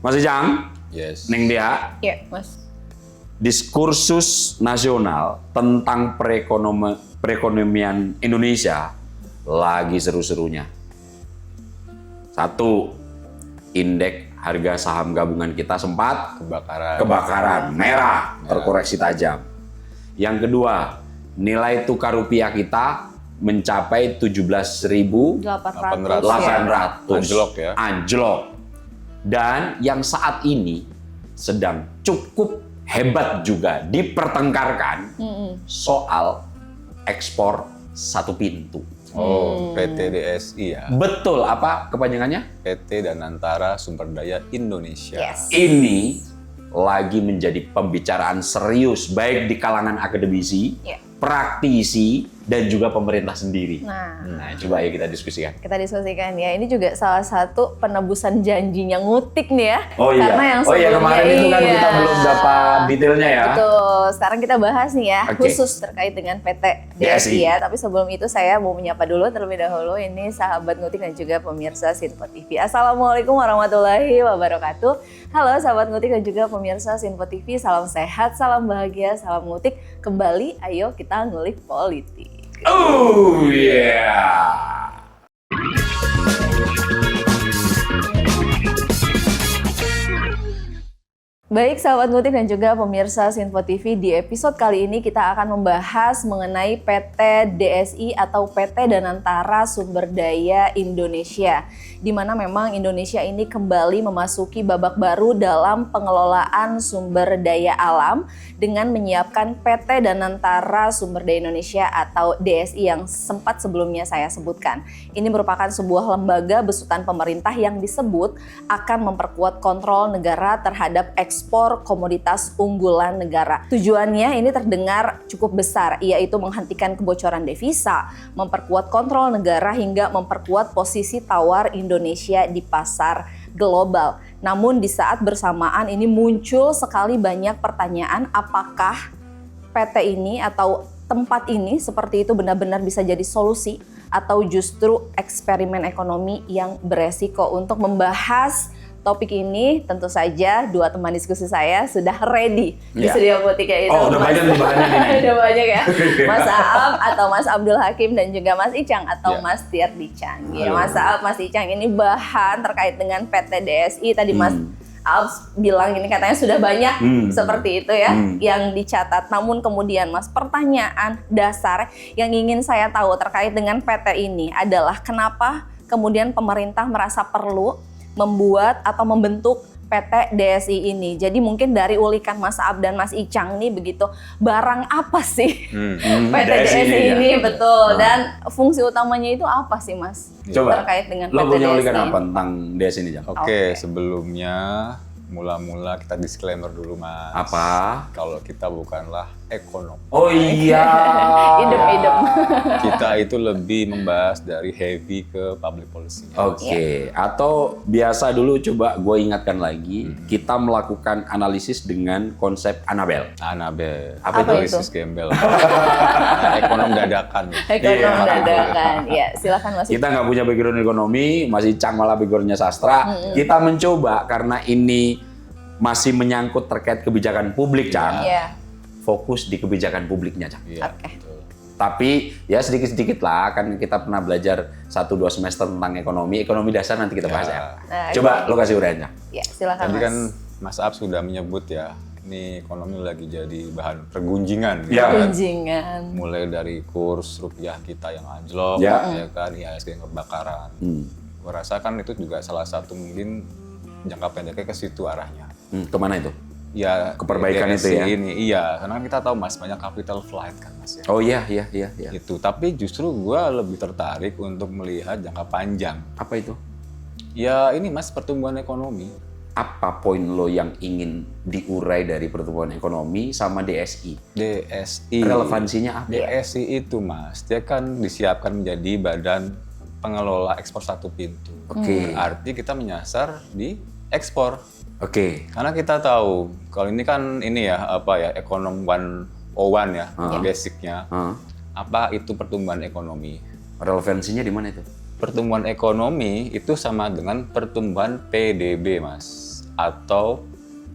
Mas Ijang, Yes. Neng Dia, Iya, Mas. diskursus nasional tentang perekonomian Indonesia lagi seru-serunya. Satu, indeks harga saham gabungan kita sempat kebakaran merah, terkoreksi tajam. Yang kedua, nilai tukar rupiah kita mencapai 17.800. Anjlok ya. Anjlok. Dan yang saat ini sedang cukup hebat juga dipertengkarkan soal ekspor satu pintu. Oh, PT DSI ya. Betul, apa kepanjangannya? PT Danantara Sumber Daya Indonesia. Yes. Ini lagi menjadi pembicaraan serius baik di kalangan akademisi, praktisi, dan juga pemerintah sendiri. Nah, coba ya kita diskusikan. Kita diskusikan ya. Ini juga salah satu penebusan janjinya Ngutik nih ya. Oh iya. Karena yang Kemarin itu kan kita belum dapat detailnya ya. Betul. Sekarang kita bahas nih ya, Oke. khusus terkait dengan PT DSI ya. Tapi sebelum itu saya mau menyapa dulu terlebih dahulu ini sahabat Ngutik dan juga pemirsa Sinpo TV. Assalamualaikum warahmatullahi wabarakatuh. Halo sahabat Ngutik dan juga pemirsa Sinpo TV. Salam sehat, salam bahagia, salam Ngutik. Kembali, ayo kita ngulik politik. Oh yeah. Baik sahabat Ngutik dan juga pemirsa Sinpo TV, di episode kali ini kita akan membahas mengenai PT DSI atau PT Danantara Sumber Daya Indonesia, di mana memang Indonesia ini kembali memasuki babak baru dalam pengelolaan sumber daya alam dengan menyiapkan PT Danantara Sumber Daya Indonesia atau DSI yang sempat sebelumnya saya sebutkan. Ini merupakan sebuah lembaga besutan pemerintah yang disebut akan memperkuat kontrol negara terhadap ekspor komoditas unggulan negara. Tujuannya ini terdengar cukup besar, yaitu menghentikan kebocoran devisa, memperkuat kontrol negara hingga memperkuat posisi tawar Indonesia di pasar global. Namun di saat bersamaan ini muncul sekali banyak pertanyaan, apakah PT ini atau tempat ini seperti itu benar-benar bisa jadi solusi atau justru eksperimen ekonomi yang beresiko. Untuk membahas topik ini tentu saja dua teman diskusi saya sudah ready di studio Ngutik yaitu udah banyak nih bahannya nih. Udah banyak ya. Mas Aam atau Mas Abdul Hakim dan juga Mas Icang atau Mas Tirdi Chang. Ya, Mas Aam, Mas Icang, ini bahan terkait dengan PT DSI tadi Mas Aam bilang ini katanya sudah banyak seperti itu ya yang dicatat. Namun kemudian Mas, pertanyaan dasar yang ingin saya tahu terkait dengan PT ini adalah kenapa kemudian pemerintah merasa perlu membuat atau membentuk PT DSI ini. Jadi mungkin dari ulikan Mas Ab dan Mas Icang nih begitu, barang apa sih PT DSI ini betul, dan fungsi utamanya itu apa sih Mas? Coba terkait dengan lo PT punya DSI ulikan ini? apa tentang DSI ini, Jang? Oke, sebelumnya mula-mula kita disclaimer dulu, Mas. Apa? Kalau kita bukanlah ekonom. Oh iya. Idem. Kita itu lebih membahas dari heavy ke public policy. Oke, atau biasa dulu coba gue ingatkan lagi, kita melakukan analisis dengan konsep Anabel. Anabel. Apa itu? Analisis gembel. Nah, ekonom dadakan. Ekonom dadakan. Ya, silakan Mas. Kita nggak punya background ekonomi, masih Cang malah backgroundnya sastra. Kita mencoba karena ini masih menyangkut terkait kebijakan publik, Cang. Iya. Fokus di kebijakan publiknya, Cang. Iya, Oke. betul. Tapi ya sedikit-sedikit lah, kan kita pernah belajar 1-2 semester tentang ekonomi dasar nanti kita bahas ya. Nah, Coba lo kasih uraiannya. Ya, silakan Tadi Mas. kan Mas Ab sudah menyebut ya, ini ekonomi lagi jadi bahan pergunjingan. Ya. Kunjingan. Mulai dari kurs rupiah kita yang anjlok, Ya. ya kan, IHSG yang kebakaran. Gua rasa kan itu juga salah satu mungkin jangka pendeknya ke situ arahnya. Kemana itu? Ya, Ke perbaikan itu DSI ya? Ini, iya, karena kan kita tahu Mas, banyak capital flight kan Mas ya. Oh iya. Itu, tapi justru gua lebih tertarik untuk melihat jangka panjang. Apa itu? Ya ini Mas, pertumbuhan ekonomi. Apa poin lo yang ingin diurai dari pertumbuhan ekonomi sama DSI? DSI. Relevansinya apa? DSI itu Mas, dia kan disiapkan menjadi badan pengelola ekspor satu pintu. Oke. Berarti kita menyasar di ekspor. Oke. Karena kita tahu kalau ini kan ini ya apa ya, ekonom 101 ya, basicnya. Apa itu pertumbuhan ekonomi? Relevansinya di mana itu? Pertumbuhan ekonomi itu sama dengan pertumbuhan PDB, Mas. atau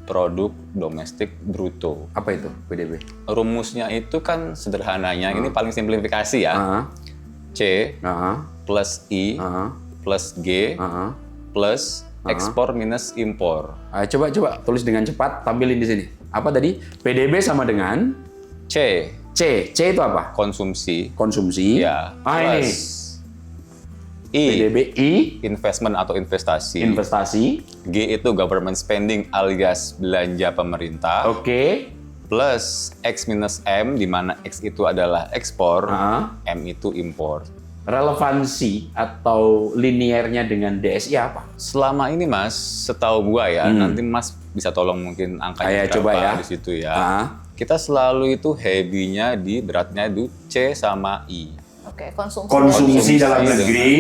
produk domestik bruto. Apa itu PDB? Rumusnya itu kan sederhananya, ini paling simplifikasi ya. C plus I plus G plus ekspor minus impor. Coba tulis dengan cepat, tampilin di sini. Apa tadi? PDB sama dengan C. C itu apa? Konsumsi. Konsumsi. Ya. Ini. Plus I. PDB I. Investment atau investasi. Investasi. G itu government spending alias belanja pemerintah. Oke. Plus X minus M, di mana X itu adalah ekspor, Ah. M itu impor. Relevansi atau linearnya dengan DSI apa? Selama ini Mas, setahu gua ya, nanti Mas bisa tolong mungkin angkanya Coba ya. di situ ya. Kita Selalu itu heavy-nya di beratnya itu C sama I. Oke, konsumsi. Konsumsi dalam Konsumsi negeri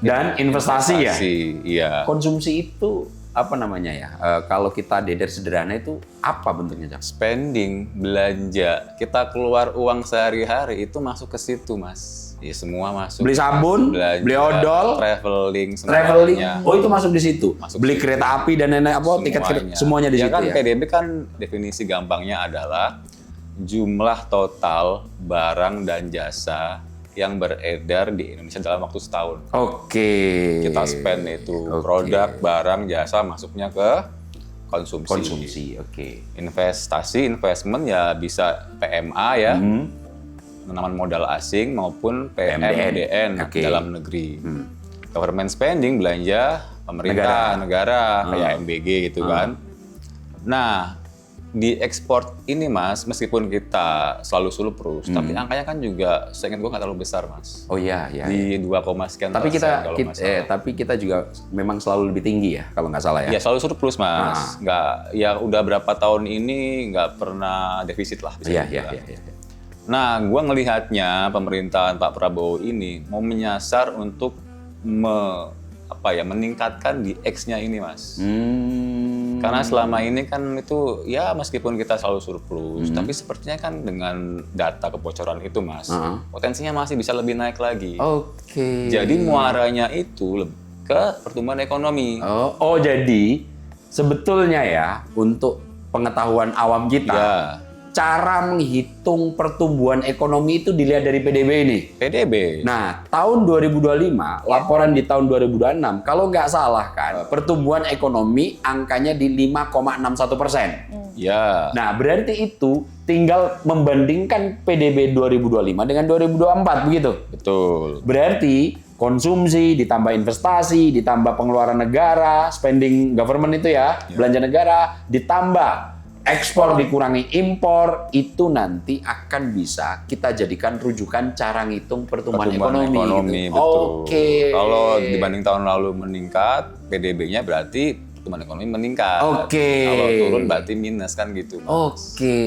dan investasi ya. Iya. Konsumsi itu apa namanya ya? Kalau kita deder sederhana itu apa bentuknya, Cak? Spending, belanja, kita keluar uang sehari-hari itu masuk ke situ, Mas. Ya semua masuk. Beli sabun, Belanja, beli odol, traveling, traveling. semuanya. Oh, itu masuk di situ. Masuk Beli situ. kereta api dan tiket kereta, semuanya di Ya situ kan, ya. PDB kan definisi gampangnya adalah jumlah total barang dan jasa yang beredar di Indonesia dalam waktu setahun. Oke. Kita spend itu Oke. produk, barang, jasa masuknya ke konsumsi. Konsumsi, oke. Investasi, investment ya bisa PMA ya, penanaman modal asing maupun PMDN Oke. dalam negeri. Government spending, belanja pemerintah, negara kayak MBG gitu kan. Nah, di ekspor ini Mas, meskipun kita selalu surplus, tapi angkanya kan juga seingat gua nggak terlalu besar Mas. Oh iya, iya. Di 2, sekian Tapi persen kita, kalau nggak salah. tapi kita juga memang selalu lebih tinggi ya, kalau nggak salah ya. Ya selalu surplus Mas, nggak, ya udah berapa tahun ini nggak pernah defisit lah bisa Iya. dibilang. Nah, gua ngelihatnya pemerintahan Pak Prabowo ini mau menyasar untuk meningkatkan di X-nya ini Mas. Karena selama ini kan itu ya meskipun kita selalu surplus, tapi sepertinya kan dengan data kebocoran itu Mas, potensinya masih bisa lebih naik lagi. Oke. Jadi muaranya itu ke pertumbuhan ekonomi. Oh, jadi sebetulnya ya untuk pengetahuan awam kita, Ya, cara menghitung pertumbuhan ekonomi itu dilihat dari PDB ini. PDB. Nah, tahun 2025, laporan di tahun 2026, kalau nggak salah kan, pertumbuhan ekonomi angkanya di 5,61%. Ya. Nah, berarti itu tinggal membandingkan PDB 2025 dengan 2024, begitu? Betul. Berarti konsumsi ditambah investasi, ditambah pengeluaran negara, spending government itu ya, belanja negara, ditambah ekspor dikurangi impor, itu nanti akan bisa kita jadikan rujukan cara ngitung pertumbuhan ekonomi. Gitu. Betul. Oke. Kalau dibanding tahun lalu meningkat, PDB-nya berarti pertumbuhan ekonomi meningkat. Oke. Kalau turun berarti minus kan gitu. Mas. Oke.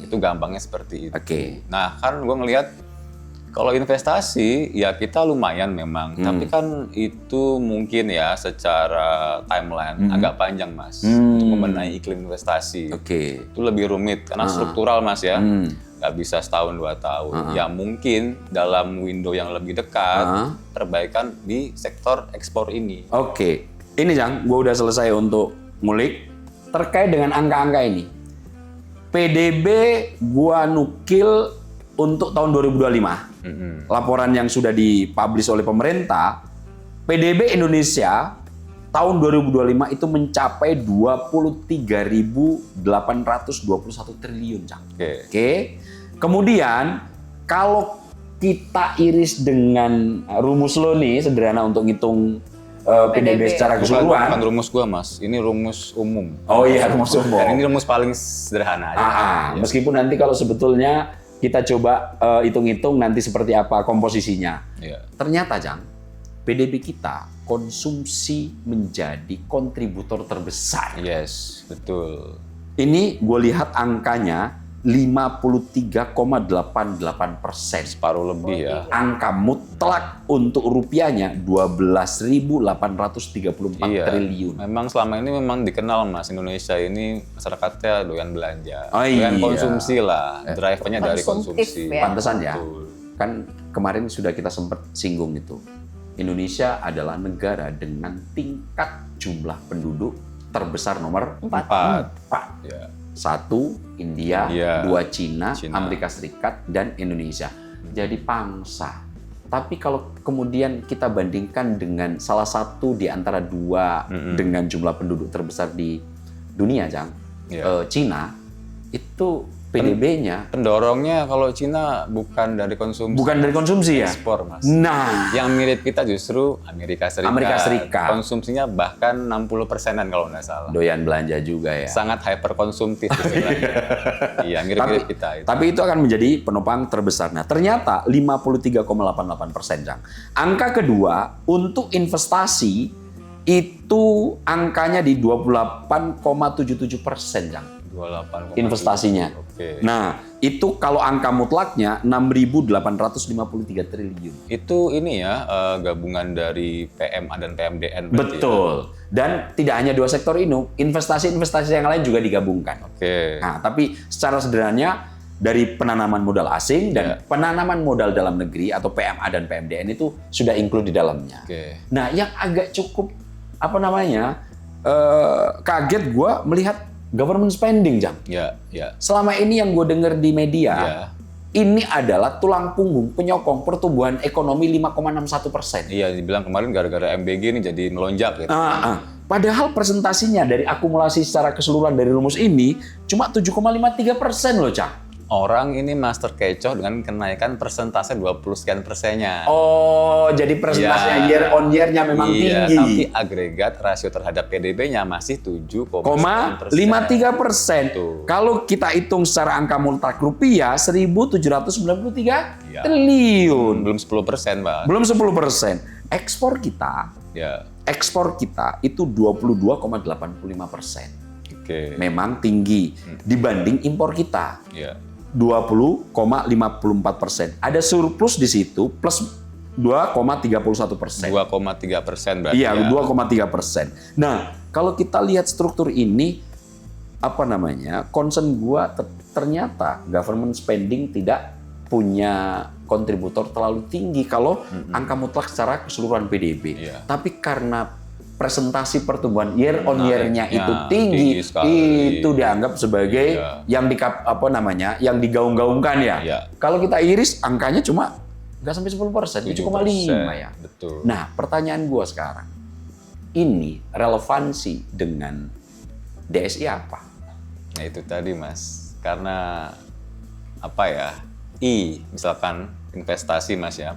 Itu gampangnya seperti itu. Oke. Nah kan gue ngelihat kalau investasi ya kita lumayan memang, tapi kan itu mungkin ya secara timeline agak panjang Mas untuk membenahi iklim investasi. Oke. Itu lebih rumit karena struktural Mas ya, nggak bisa setahun 2 tahun. Ya mungkin dalam window yang lebih dekat perbaikan di sektor ekspor ini. Oke. Ini Jang, gue udah selesai untuk ngulik terkait dengan angka-angka ini. PDB gua nukil untuk tahun 2025. Laporan yang sudah dipublish oleh pemerintah, PDB Indonesia tahun 2025 itu mencapai 23.821 triliun, Cang. Oke. Kemudian kalau kita iris dengan rumus lo nih sederhana untuk ngitung PDB secara keseluruhan. Bukan rumus gua Mas, ini rumus umum. Oh iya, rumus umum. Dan ini rumus paling sederhana aja. Meskipun nanti kalau sebetulnya kita coba hitung-hitung nanti seperti apa komposisinya. Iya. Ternyata, Jang, PDB kita konsumsi menjadi kontributor terbesar. Yes, betul. Ini gue lihat angkanya 53,88%. Separuh lebih ya. Angka mutlak untuk rupiahnya 12.834 triliun. Memang selama ini memang dikenal Mas, Indonesia ini masyarakatnya doyan belanja. Oh, doyan iya. konsumsi lah, drive-nya dari Konsumtif konsumsi. ya. Pantesan ya. Betul. Kan kemarin sudah kita sempat singgung itu. Indonesia adalah negara dengan tingkat jumlah penduduk terbesar nomor 4. Ya. 1 India, Iya. 2 Cina, Cina. Amerika Serikat, dan Indonesia. Jadi pangsa. Tapi kalau kemudian kita bandingkan dengan salah satu di antara 2 dengan jumlah penduduk terbesar di dunia, Jang, Iya. Cina, itu PDB-nya Pendorongnya kalau Cina bukan dari konsumsi, bukan dari konsumsi ya? ekspor, Mas. Nah, Yang mirip kita justru Amerika Serikat. Amerika Serikat. Konsumsinya bahkan 60%-an kalau nggak salah. doyan belanja juga ya. Sangat hyperkonsumtif istilahnya. Iya, mirip-mirip kita itu. Tapi itu akan menjadi penopang terbesar. Nah, ternyata 53,88%, Jang. Angka kedua untuk investasi itu angkanya di 28,77%, Jang. 28,7. Investasinya. Oke. Nah, itu kalau angka mutlaknya 6.853 triliun. Itu ini ya, gabungan dari PMA dan PMDN berarti. Betul. Dan tidak hanya 2 sektor ini, investasi-investasi yang lain juga digabungkan. Oke. Nah, tapi secara sederhananya dari penanaman modal asing dan penanaman modal dalam negeri atau PMA dan PMDN itu sudah include di dalamnya. Oke. Nah, yang agak cukup kaget gua melihat government spending, Jang. Ya, ya. Selama ini yang gue dengar di media, Ya. ini adalah tulang punggung penyokong pertumbuhan ekonomi 5,61%. Iya, dibilang kemarin gara-gara MBG ini jadi melonjak gitu. Padahal presentasinya dari akumulasi secara keseluruhan dari rumus ini cuma 7,53% loh, Cang. Orang ini master kecoh dengan kenaikan persentase 20 sekian persennya. Oh, jadi presentasinya year on year-nya memang Iya, tinggi. tapi agregat rasio terhadap PDB-nya masih 7,9%. Tuh. Kalau kita hitung secara angka mutlak rupiah 1.793 Iya. triliun. Belum 10%, Pak. Belum 10%. Ekspor kita itu 22,85%. Oke. Memang tinggi dibanding impor kita. Iya. 20,54%. Ada surplus di situ plus 2,31%. 2,3% berarti. Iya, ya. 2,3%. Nah, kalau kita lihat struktur ini, concern gua ternyata government spending tidak punya kontributor terlalu tinggi kalau angka mutlak secara keseluruhan PDB. Iya. Tapi karena presentasi pertumbuhan year on year-nya Naiknya itu tinggi, sekali. itu dianggap sebagai yang yang digaung-gaungkan ya. Iya. Kalau kita iris angkanya cuma nggak sampai 10%, 7,5 ya. Betul. Nah, pertanyaan gua sekarang, ini relevansi dengan DSI apa? Nah itu tadi, Mas. Karena misalkan investasi, Mas ya.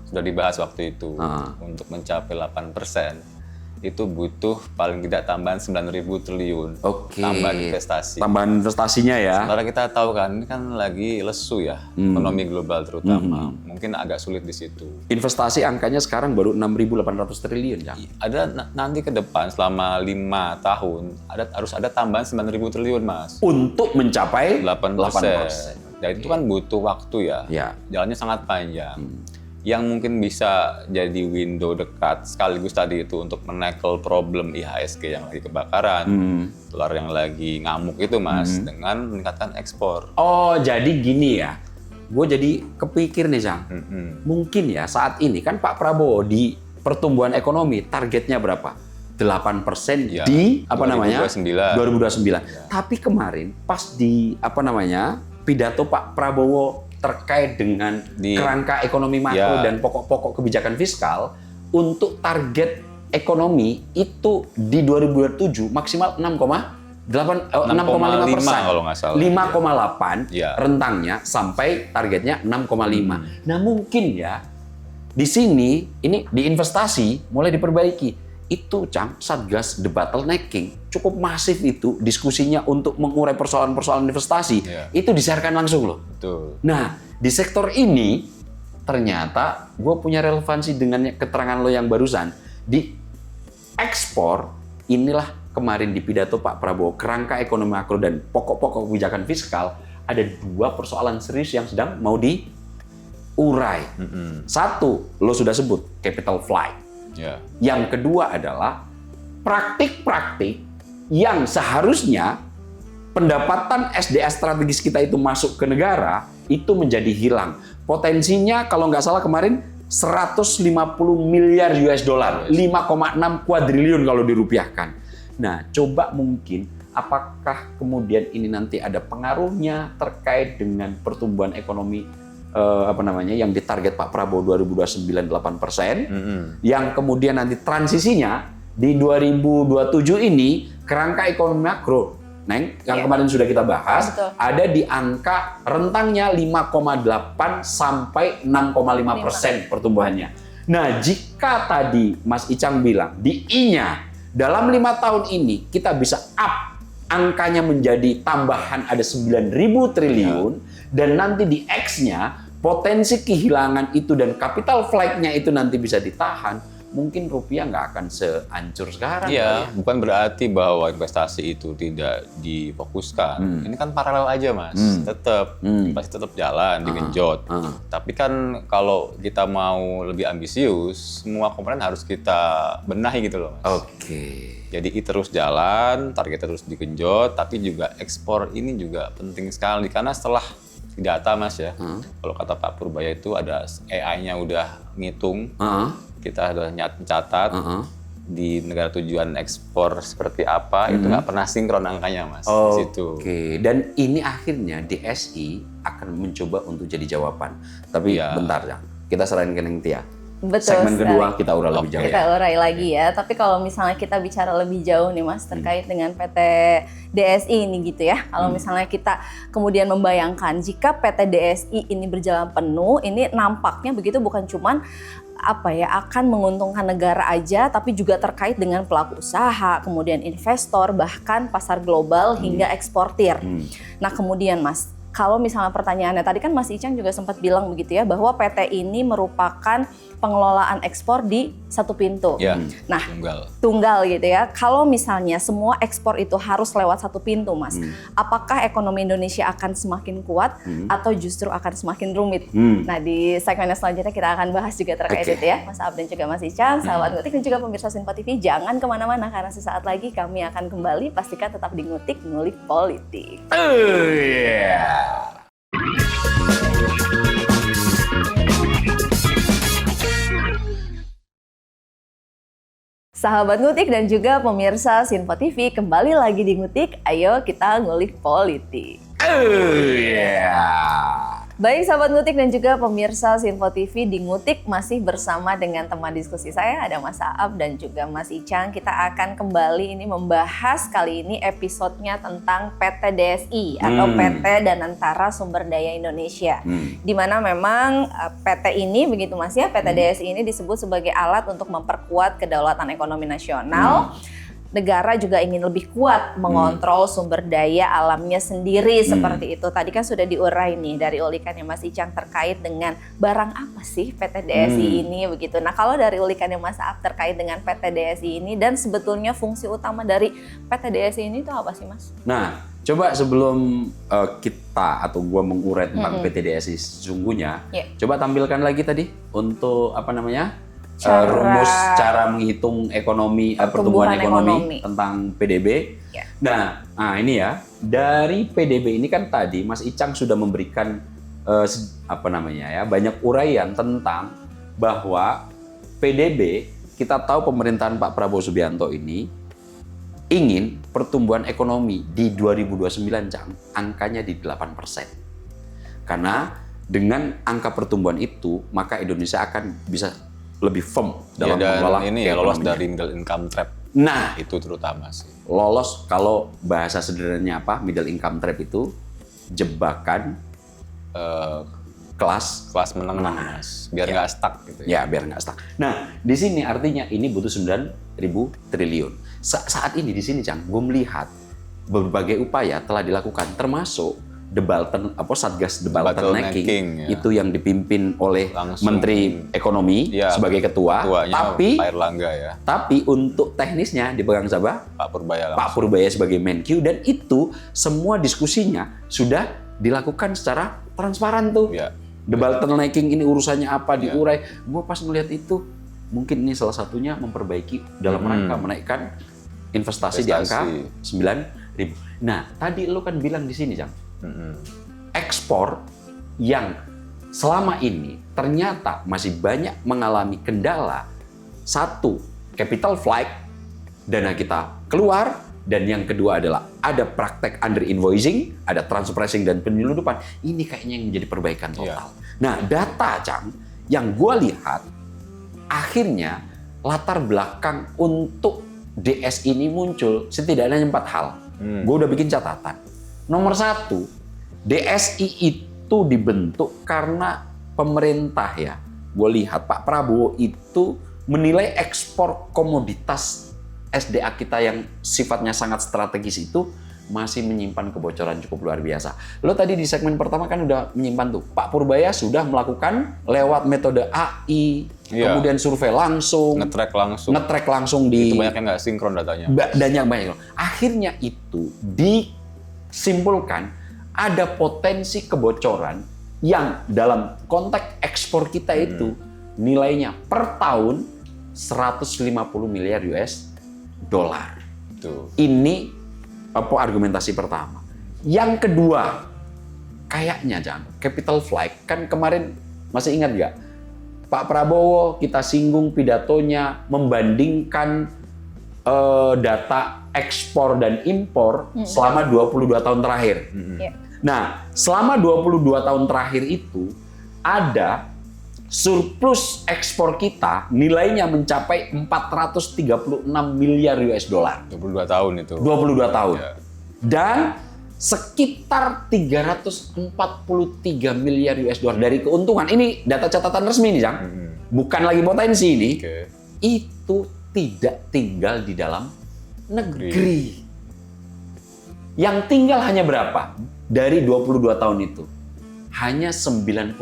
Sudah dibahas waktu itu. Untuk mencapai 8%. Itu butuh paling tidak tambahan 9.000 triliun. Oke. Tambahan investasi. Tambahan investasinya ya. Sementara kita tahu kan, ini kan lagi lesu ya, ekonomi global terutama. Mungkin agak sulit di situ. Investasi angkanya sekarang baru 6.800 triliun, Jang. Ada nanti ke depan selama 5 tahun, harus ada tambahan 9.000 triliun, Mas. Untuk mencapai 8%. Dan itu kan butuh waktu ya. Ya. Jalannya sangat panjang. Yang mungkin bisa jadi window dekat sekaligus tadi itu untuk menackle problem IHSG yang lagi kebakaran, dolar yang lagi ngamuk itu, Mas, dengan meningkatkan ekspor. Oh, jadi gini ya. Gue jadi kepikir nih, Jang. Mungkin ya saat ini kan Pak Prabowo di pertumbuhan ekonomi targetnya berapa? 8% Ya, di 2029. Tapi kemarin pas di pidato Pak Prabowo terkait dengan kerangka ekonomi makro dan pokok-pokok kebijakan fiskal untuk target ekonomi itu di 2027 maksimal 6,5%. Kalau nggak salah. 5,8 Ya. rentangnya sampai targetnya 6,5. Nah, mungkin ya di sini ini di investasi mulai diperbaiki. Itu, Cang, Satgas the bottlenecking cukup masif itu diskusinya untuk mengurai persoalan-persoalan investasi. Itu disiarkan langsung loh. Betul. Nah, di sektor ini ternyata gue punya relevansi dengan keterangan lo yang barusan. Di ekspor, inilah kemarin di pidato Pak Prabowo, kerangka ekonomi makro dan pokok-pokok kebijakan fiskal, ada 2 persoalan serius yang sedang mau diurai. Satu, lo sudah sebut, capital flight. Ya. Yang kedua adalah praktik-praktik yang seharusnya pendapatan SDA strategis kita itu masuk ke negara, itu menjadi hilang. Potensinya kalau nggak salah kemarin 150 miliar US dollar, 5,6 kuadriliun kalau dirupiahkan. Nah, coba mungkin apakah kemudian ini nanti ada pengaruhnya terkait dengan pertumbuhan ekonomi yang ditarget Pak Prabowo 2029 8%, yang kemudian nanti transisinya di 2027 ini kerangka ekonomi makro, Neng, yang kemarin sudah kita bahas, ada di angka rentangnya 5,8 sampai 6,5% pertumbuhannya. Nah, jika tadi Mas Icang bilang di I-nya dalam 5 tahun ini kita bisa up angkanya menjadi tambahan ada 9.000 triliun, dan nanti di X-nya potensi kehilangan itu dan capital flight-nya itu nanti bisa ditahan, mungkin rupiah nggak akan sehancur sekarang. Iya, bukan berarti bahwa investasi itu tidak difokuskan. Ini kan paralel aja, Mas. Tetap pasti tetap jalan, digenjot. Tapi kan kalau kita mau lebih ambisius, semua komponen harus kita benahi gitu loh, Mas. Oke. Jadi terus jalan, targetnya terus digenjot, tapi juga ekspor ini juga penting sekali karena setelah data, Mas ya. Kalau kata Pak Purbaya itu ada AI-nya udah ngitung. Kita sudah mencatat di negara tujuan ekspor seperti apa, itu nggak pernah sinkron angkanya, Mas. Di situ. Oke, dan ini akhirnya DSI akan mencoba untuk jadi jawaban. Tapi bentar, Jang. Kita serahin ke Neng Tia. Betul Segmen sekali. kedua kita urai lebih jauh. Kita urai lagi ya. Tapi kalau misalnya kita bicara lebih jauh nih Mas terkait dengan PT DSI ini gitu ya. Kalau misalnya kita kemudian membayangkan jika PT DSI ini berjalan penuh, ini nampaknya begitu bukan cuman akan menguntungkan negara aja, tapi juga terkait dengan pelaku usaha, kemudian investor, bahkan pasar global hingga eksportir. Nah kemudian Mas, kalau misalnya pertanyaannya tadi kan Mas Icang juga sempat bilang begitu ya, bahwa PT ini merupakan pengelolaan ekspor di satu pintu. Ya, nah, tunggal gitu ya. Kalau misalnya semua ekspor itu harus lewat satu pintu, Mas, apakah ekonomi Indonesia akan semakin kuat atau justru akan semakin rumit? Nah, di segmen selanjutnya kita akan bahas juga terkait itu ya, Mas Ab dan juga Mas Icang, sahabat Ngutik dan juga pemirsa Sinpo TV. Jangan kemana-mana karena sesaat lagi kami akan kembali. Pastikan tetap di Ngutik, Ngulik Politik. Sahabat Ngutik dan juga pemirsa Sinpo TV, kembali lagi di Ngutik, ayo kita ngulik politik. Baik sahabat Ngutik dan juga pemirsa Sinpo TV, di Ngutik masih bersama dengan teman diskusi saya, ada Mas Aab dan juga Mas Icang. Kita akan kembali ini membahas kali ini episodenya tentang PT DSI atau PT Danantara Sumber Daya Indonesia. Di mana memang PT ini begitu Mas ya, PT DSI ini disebut sebagai alat untuk memperkuat kedaulatan ekonomi nasional. Negara juga ingin lebih kuat mengontrol sumber daya alamnya sendiri seperti itu. Tadi kan sudah diurai nih dari ulikannya Mas Icang terkait dengan barang apa sih PT DSI ini begitu. Nah kalau dari ulikannya Mas Aab terkait dengan PT DSI ini dan sebetulnya fungsi utama dari PT DSI ini itu apa sih Mas? Nah coba sebelum kita atau gua mengurai tentang PT DSI sesungguhnya, coba tampilkan lagi tadi untuk rumus cara menghitung ekonomi pertumbuhan ekonomi tentang PDB. Nah, ini ya dari PDB ini kan tadi Mas Icang sudah memberikan banyak uraian tentang bahwa PDB kita tahu pemerintahan Pak Prabowo Subianto ini ingin pertumbuhan ekonomi di 2029 angkanya di 8%. Karena dengan angka pertumbuhan itu maka Indonesia akan bisa lebih firm dalam mengelola lolos dari middle income trap. Nah, itu terutama sih. Lolos kalau bahasa sederhananya middle income trap itu jebakan kelas menengah, Mas. Biar nggak stuck gitu ya. Biar nggak stuck. Nah, di sini artinya ini butuh 9.000 triliun. Saat ini di sini, Cang, gue melihat berbagai upaya telah dilakukan termasuk Satgas The Bottlenecking itu yang dipimpin oleh Menteri Ekonomi sebagai ketua, tapi Pak Erlangga ya. Tapi untuk teknisnya dipegang siapa? Pak Purbaya. Pak Purbaya sebagai Menq, dan itu semua diskusinya sudah dilakukan secara transparan tuh. The Bottlenecking ini urusannya apa diurai. Gue pas ngelihat itu mungkin ini salah satunya memperbaiki dalam rangka menaikkan investasi di angka 9.000. Nah, tadi lu kan bilang di sini, Cang. Ekspor yang selama ini ternyata masih banyak mengalami kendala. Satu, capital flight, dana kita keluar. Dan yang kedua adalah ada praktek under invoicing, ada transfer pricing dan penyelundupan. Ini kayaknya yang menjadi perbaikan total. Nah, data Cang yang gue lihat akhirnya latar belakang untuk DS ini muncul setidaknya 4 hal. Gue udah bikin catatan. Nomor 1, DSI itu dibentuk karena pemerintah ya. Gue lihat Pak Prabowo itu menilai ekspor komoditas SDA kita yang sifatnya sangat strategis itu masih menyimpan kebocoran cukup luar biasa. Lo tadi di segmen pertama kan udah menyimpan tuh. Pak Purbaya sudah melakukan lewat metode AI, kemudian survei langsung, nge-track langsung di... Itu banyak yang nggak sinkron datanya. Banyak. Akhirnya itu disimpulkan ada potensi kebocoran yang dalam konteks ekspor kita itu nilainya per tahun 150 miliar US dollar. Ini argumentasi pertama. Yang kedua, kayaknya Jang, capital flight kan kemarin masih ingat nggak? Pak Prabowo kita singgung pidatonya membandingkan data ekspor dan impor selama 22 tahun terakhir. Nah, selama 22 tahun terakhir itu ada surplus ekspor kita nilainya mencapai 436 miliar US dollar. 22 tahun itu. 22 tahun. Ya. Dan sekitar 343 miliar US dollar dari keuntungan. Ini data catatan resmi nih, Jang. Bukan lagi potensi ini. Itu tidak tinggal di dalam negeri. Yang tinggal hanya berapa? Dari 22 tahun itu. Hanya 93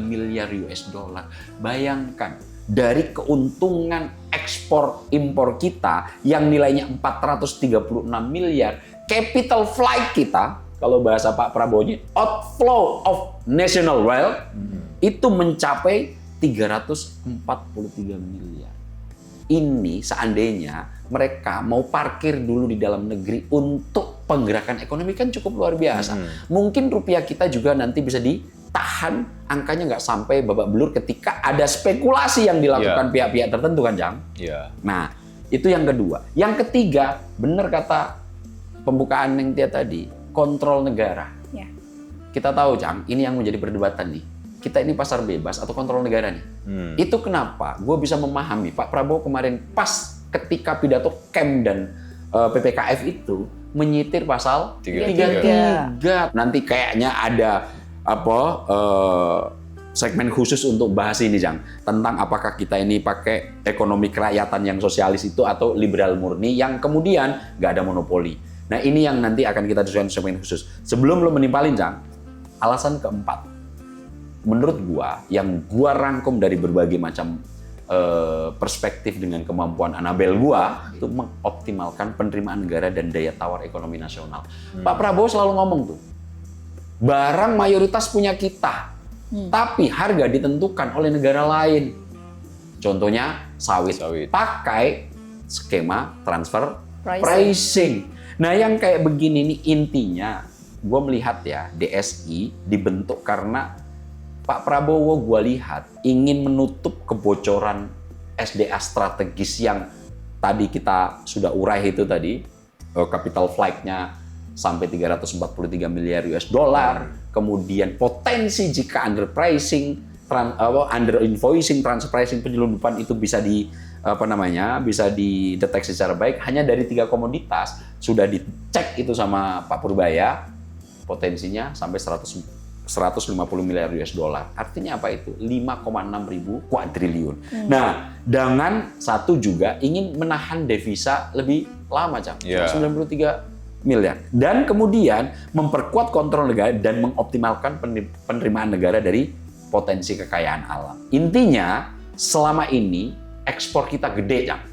miliar US dollar. Bayangkan, dari keuntungan ekspor impor kita yang nilainya 436 miliar, capital flight kita, kalau bahasa Pak Prabowo, outflow of national wealth, itu mencapai 343 miliar. Ini seandainya mereka mau parkir dulu di dalam negeri untuk penggerakan ekonomi kan cukup luar biasa. Mungkin rupiah kita juga nanti bisa ditahan, angkanya nggak sampai babak belur ketika ada spekulasi yang dilakukan pihak-pihak tertentu kan, Jang? Nah, itu yang kedua. Yang ketiga, benar kata pembukaan Neng Tia tadi, kontrol negara. Kita tahu, Jang, ini yang menjadi perdebatan nih. Kita ini pasar bebas atau kontrol negara nih. Itu kenapa gue bisa memahami Pak Prabowo kemarin pas ketika pidato KEM dan PPKF itu menyitir pasal 33. Nanti kayaknya ada segmen khusus untuk bahas ini, Jang, tentang apakah kita ini pakai ekonomi kerakyatan yang sosialis itu atau liberal murni yang kemudian nggak ada monopoli. Nah, ini yang nanti akan kita diskusikan segmen khusus. Sebelum lo menimpalin, Jang, alasan keempat. Menurut gua, yang gua rangkum dari berbagai macam perspektif dengan kemampuan Anabel gua, itu mengoptimalkan penerimaan negara dan daya tawar ekonomi nasional. Pak Prabowo selalu ngomong tuh, barang mayoritas punya kita, tapi harga ditentukan oleh negara lain. Contohnya sawit. Pakai skema transfer pricing. Nah, yang kayak begini nih intinya, gua melihat ya, DSI dibentuk karena Pak Prabowo gue lihat ingin menutup kebocoran SDA strategis yang tadi kita sudah urai itu tadi, capital flight-nya sampai 343 miliar US dollar, kemudian potensi jika under pricing, under invoicing, transfer pricing, penyelundupan itu bisa bisa dideteksi secara baik. Hanya dari 3 komoditas sudah dicek itu sama Pak Purbaya, potensinya sampai 150 miliar US dollar. Artinya apa itu? 5,6 ribu kuadriliun. Nah, dengan satu juga ingin menahan devisa lebih lama, Cang. 93 miliar. Dan kemudian memperkuat kontrol negara dan mengoptimalkan penerimaan negara dari potensi kekayaan alam. Intinya, selama ini ekspor kita gede, Cang.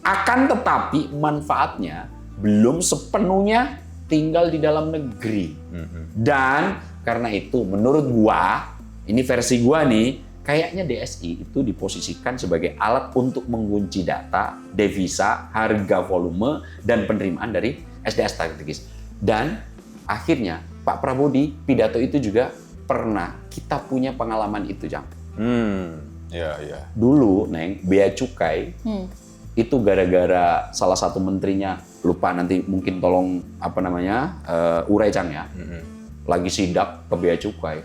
Akan tetapi manfaatnya belum sepenuhnya tinggal di dalam negeri. Dan karena itu menurut gua, ini versi gua nih, kayaknya DSI itu diposisikan sebagai alat untuk mengunci data, devisa, harga volume, dan penerimaan dari SDA strategis. Dan akhirnya Pak Prabowo di pidato itu juga pernah kita punya pengalaman itu, Jang. Dulu, Neng, bea cukai itu gara-gara salah satu menterinya lupa, nanti mungkin tolong urai Cang ya. Lagi sidak ke bea cukai.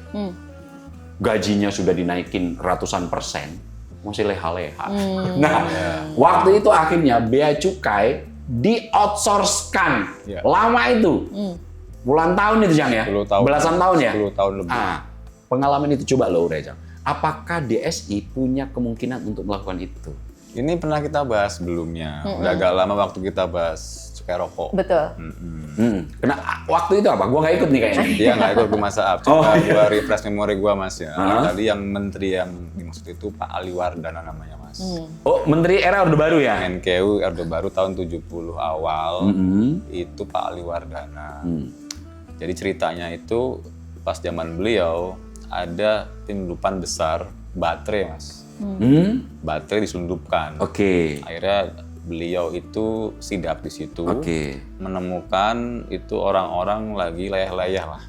Gajinya sudah dinaikin ratusan persen, masih leha-leha. Nah, waktu itu akhirnya bea cukai di-outsource-kan. Lama itu. Puluhan tahun itu, Cang ya? 10 tahun. Belasan tahun ya? 10 tahun lebih. Pengalaman itu coba lo urai, Cang. Apakah DSI punya kemungkinan untuk melakukan itu? Ini pernah kita bahas sebelumnya. Udah agak lama waktu kita bahas cukai rokok. Betul. Kena waktu itu apa? Gua nggak ikut nih kayaknya. Iya, nggak ikut gue maaf. Coba gua refresh memori gua, Mas ya. Tadi yang menteri yang dimaksud itu Pak Ali Wardana namanya, Mas. Oh, Menteri era Orde Baru ya? Menkeu Orde Baru tahun 70 awal, itu Pak Ali Wardana. Jadi ceritanya itu pas zaman beliau ada penyelundupan besar baterai, Mas. Baterai diselundupkan. Oke. Akhirnya beliau itu sidak di situ, menemukan itu orang-orang lagi layah-layah lah,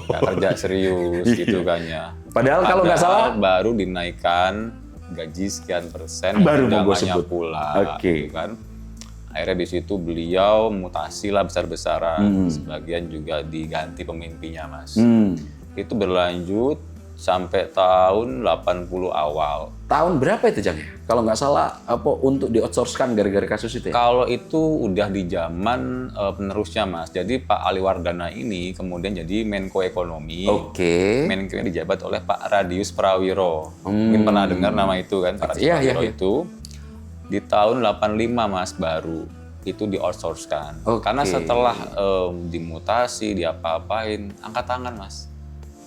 nggak kerja serius gitu kan ya. Padahal kalau nggak salah baru dinaikkan gaji sekian persen, baru mau gue udah sebut. pula, gitu kan. Akhirnya di situ beliau mutasi lah besar-besaran, sebagian juga diganti pemimpinnya, Mas. Itu berlanjut sampai tahun 80 awal. Tahun berapa itu, Jang? Kalau nggak salah, untuk di-outsource-kan gara-gara kasus itu ya? Kalau itu udah di zaman penerusnya, Mas. Jadi Pak Ali Wardana ini kemudian jadi Menko Ekonomi. Oke. Menko-nya dijabat oleh Pak Radius Prawiro. Mungkin pernah dengar nama itu kan, Pak Radius Prawiro itu. Di tahun 85, Mas, baru itu di-outsource-kan. Karena setelah dimutasi, diapa-apain, angkat tangan, Mas.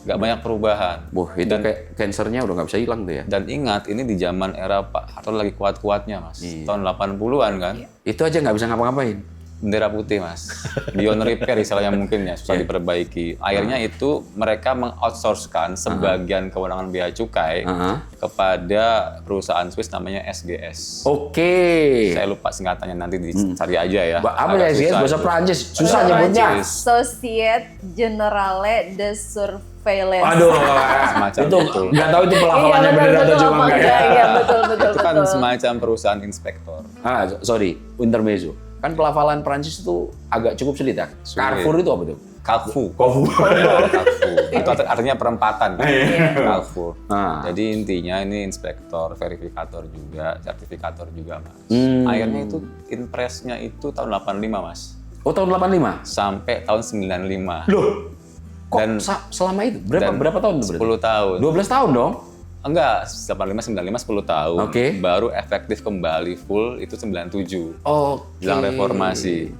Nggak banyak perubahan. Wah, itu kayak cancernya udah nggak bisa hilang tuh ya? Dan ingat, ini di zaman era Pak Harto lagi kuat-kuatnya, Mas. Tahun 80-an kan. Itu aja nggak bisa ngapa-ngapain? Bendera putih, Mas. Beyond repair istilahnya mungkin ya, susah diperbaiki. Akhirnya itu mereka meng-outsource-kan sebagian kewenangan bea cukai kepada perusahaan Swiss namanya SGS. Oke. Saya lupa singkatannya, nanti dicari aja ya. Apa ya SGS? Bahasa Prancis. Susah nyebutnya. Societe Generale de Surveillance. Aduh, Semacam itu itu. nggak tahu itu pelafalannya benar atau cuma nggak ya? Iya, betul. Itu kan semacam perusahaan inspektor. Sorry, intermezzo. Kan pelafalan Prancis itu agak cukup sulit ya. Carrefour itu apa tuh? Carrefour. Itu artinya perempatan. Carrefour. Jadi intinya ini inspektor, verifikator juga, sertifikator juga, Mas. Akhirnya itu impresnya itu tahun 85, Mas. Oh, tahun 85? Sampai tahun 95. Loh, kok Dan selama itu? Berapa tahun itu berarti? 10 tahun. 12 tahun dong? Enggak, 85, 95, 10 tahun. Oke. Baru efektif kembali full itu 97. Oke. Jelang reformasi.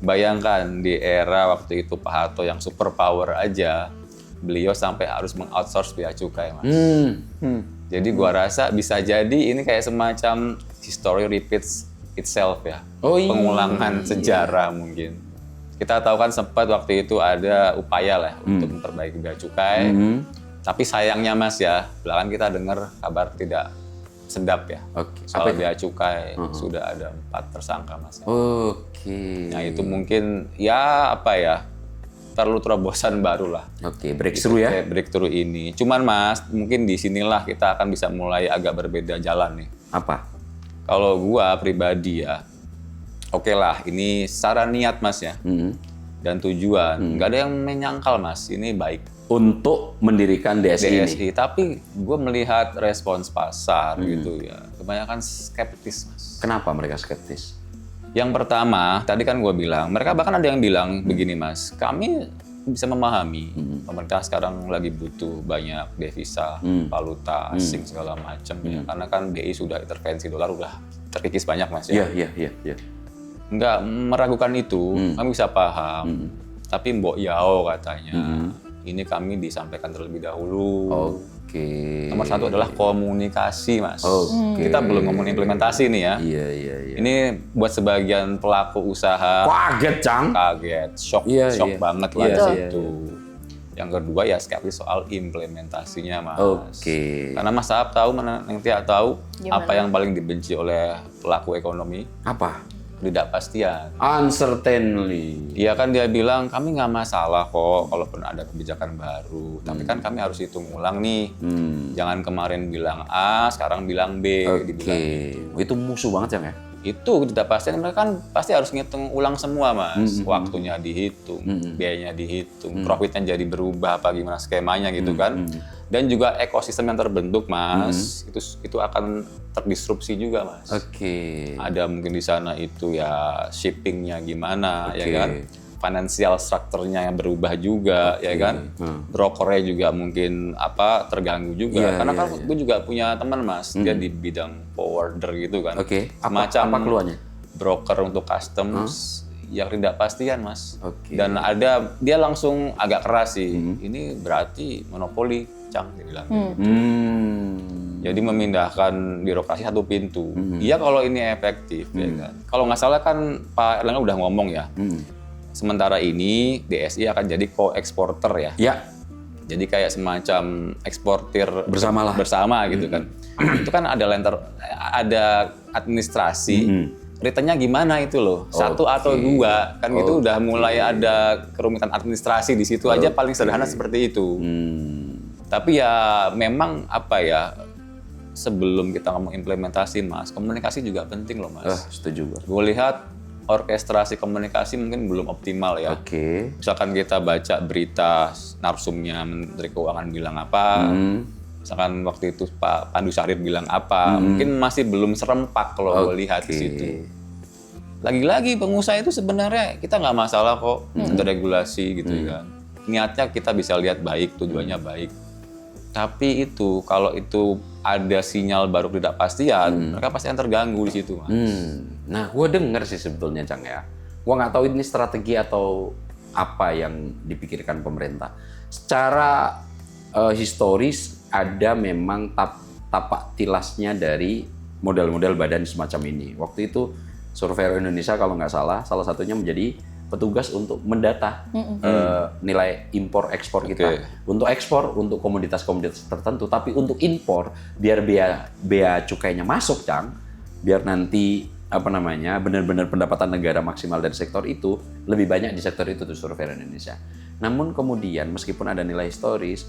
Bayangkan di era waktu itu Pak Harto yang super power aja, beliau sampai harus meng-outsource bea cukai, Mas. Jadi gua rasa bisa jadi ini kayak semacam history repeats itself ya. Pengulangan sejarah mungkin. Kita tahu kan sempat waktu itu ada upaya lah untuk memperbaiki bea cukai. Tapi sayangnya, Mas ya, belakangan kita dengar kabar tidak sedap ya. Soal bea cukai sudah ada 4 tersangka, Mas. Oke. Nah itu mungkin ya apa ya, perlu terobosan baru lah. Oke, breakthrough ya. Breakthrough ini. Cuman Mas, mungkin di sinilah kita akan bisa mulai agak berbeda jalan nih. Apa? Kalau gua pribadi ya, oke lah, ini secara niat, Mas ya, dan tujuan. Nggak ada yang menyangkal, Mas, ini baik. Untuk mendirikan DSI ini. Tapi gue melihat respons pasar gitu ya, kebanyakan skeptis, Mas. Kenapa mereka skeptis? Yang pertama, tadi kan gue bilang, mereka bahkan ada yang bilang begini, Mas, kami bisa memahami pemerintah sekarang lagi butuh banyak devisa, valuta asing segala macam ya, karena kan BI sudah intervensi dolar udah terkikis banyak, Mas ya. Iya. Nggak meragukan itu, kami bisa paham. Tapi Mbok Yao katanya, ini kami disampaikan terlebih dahulu. Oke. Nomor 1 adalah komunikasi, Mas. Oke. Kita belum ngomongin implementasi nih ya. Iya. Ini buat sebagian pelaku usaha. Kaget, Cang. Kaget, shock banget lah di situ. Yang kedua ya skeptis soal implementasinya, Mas. Oke. Karena Mas Saab tahu, yang tidak tahu, apa yang paling dibenci oleh pelaku ekonomi? Apa? Ketidakpastian. Uncertainly. Iya kan dia bilang, kami nggak masalah kok kalaupun ada kebijakan baru. Tapi kan kami harus hitung ulang nih. Jangan kemarin bilang A, sekarang bilang B. Oke. Itu musuh banget, Cang ya? itu ketidakpastian mereka kan pasti harus ngitung ulang semua Mas, waktunya dihitung, biayanya dihitung, profitnya jadi berubah apa gimana skemanya gitu kan. Dan juga ekosistem yang terbentuk Mas, itu akan terdisrupsi juga Mas. Oke. Ada mungkin di sana itu ya shippingnya gimana ya kan, financial structure-nya yang berubah juga ya kan, brokernya juga mungkin terganggu juga. Karena kan gue juga punya teman Mas, dia di bidang forwarder gitu kan. Oke. Semacam Apa keluarnya? broker untuk customs yang tidak pastian Mas. Oke. Dan dia langsung agak keras sih. Ini berarti monopoli, Cang, dia bilang. Jadi memindahkan birokrasi satu pintu. Iya kalau ini efektif ya kan. Kalau nggak salah kan Pak Erlangga udah ngomong ya. Sementara ini DSI akan jadi co-eksporter ya. Ya. Jadi kayak semacam eksportir bersama gitu kan. Itu kan ada administrasi. Returnnya gimana itu loh? Satu atau dua kan itu udah mulai ada kerumitan administrasi di situ aja paling sederhana seperti itu. Tapi ya memang sebelum kita ngomong implementasi Mas, komunikasi juga penting loh Mas. Setuju. Gue lihat orkestrasi komunikasi mungkin belum optimal ya. Misalkan kita baca berita narsumnya Menteri Keuangan bilang apa, misalkan waktu itu Pak Pandu Syarif bilang apa, mungkin masih belum serempak kalau gue lihat di situ. Lagi-lagi pengusaha itu sebenarnya kita nggak masalah kok untuk regulasi gitu kan. Niatnya kita bisa lihat baik, tujuannya baik. Tapi itu kalau itu ada sinyal baru ketidakpastian, mereka pasti akan terganggu di situ, Mas. Nah, gue denger sih sebetulnya, Cang ya. Gue nggak tahu ini strategi atau apa yang dipikirkan pemerintah. Secara historis ada memang tapak tilasnya dari model-model badan semacam ini. Waktu itu Surveyor Indonesia kalau nggak salah satunya menjadi petugas untuk mendata nilai impor ekspor kita. Untuk ekspor untuk komoditas-komoditas tertentu, tapi untuk impor biar bea cukainya masuk, Cang, biar nanti benar-benar pendapatan negara maksimal dari sektor itu lebih banyak di sektor itu tuh Surveyor Indonesia. Namun kemudian meskipun ada nilai historis,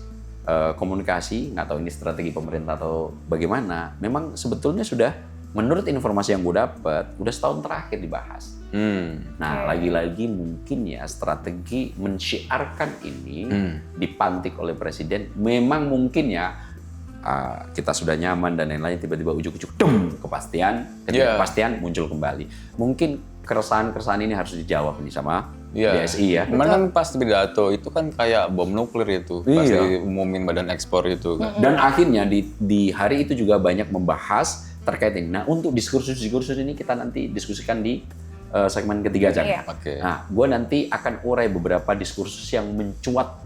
komunikasi, nggak tahu ini strategi pemerintah atau bagaimana, memang sebetulnya sudah menurut informasi yang gue dapat udah setahun terakhir dibahas. Nah, lagi-lagi mungkin ya strategi mensyiarkan ini dipantik oleh presiden. Memang mungkin ya kita sudah nyaman dan lain-lain, tiba-tiba ujuk-ujuk ketidakpastian muncul kembali. Mungkin keresahan-keresahan ini harus dijawab nih sama DSI ya. Kemarin kan pas pidato itu kan kayak bom nuklir itu, pas diumumin badan ekspor itu kan. Dan akhirnya di hari itu juga banyak membahas terkait ini. Nah, untuk diskursus ini kita nanti diskusikan di segmen ketiga, Cang. Nah, gue nanti akan urai beberapa diskursus yang mencuat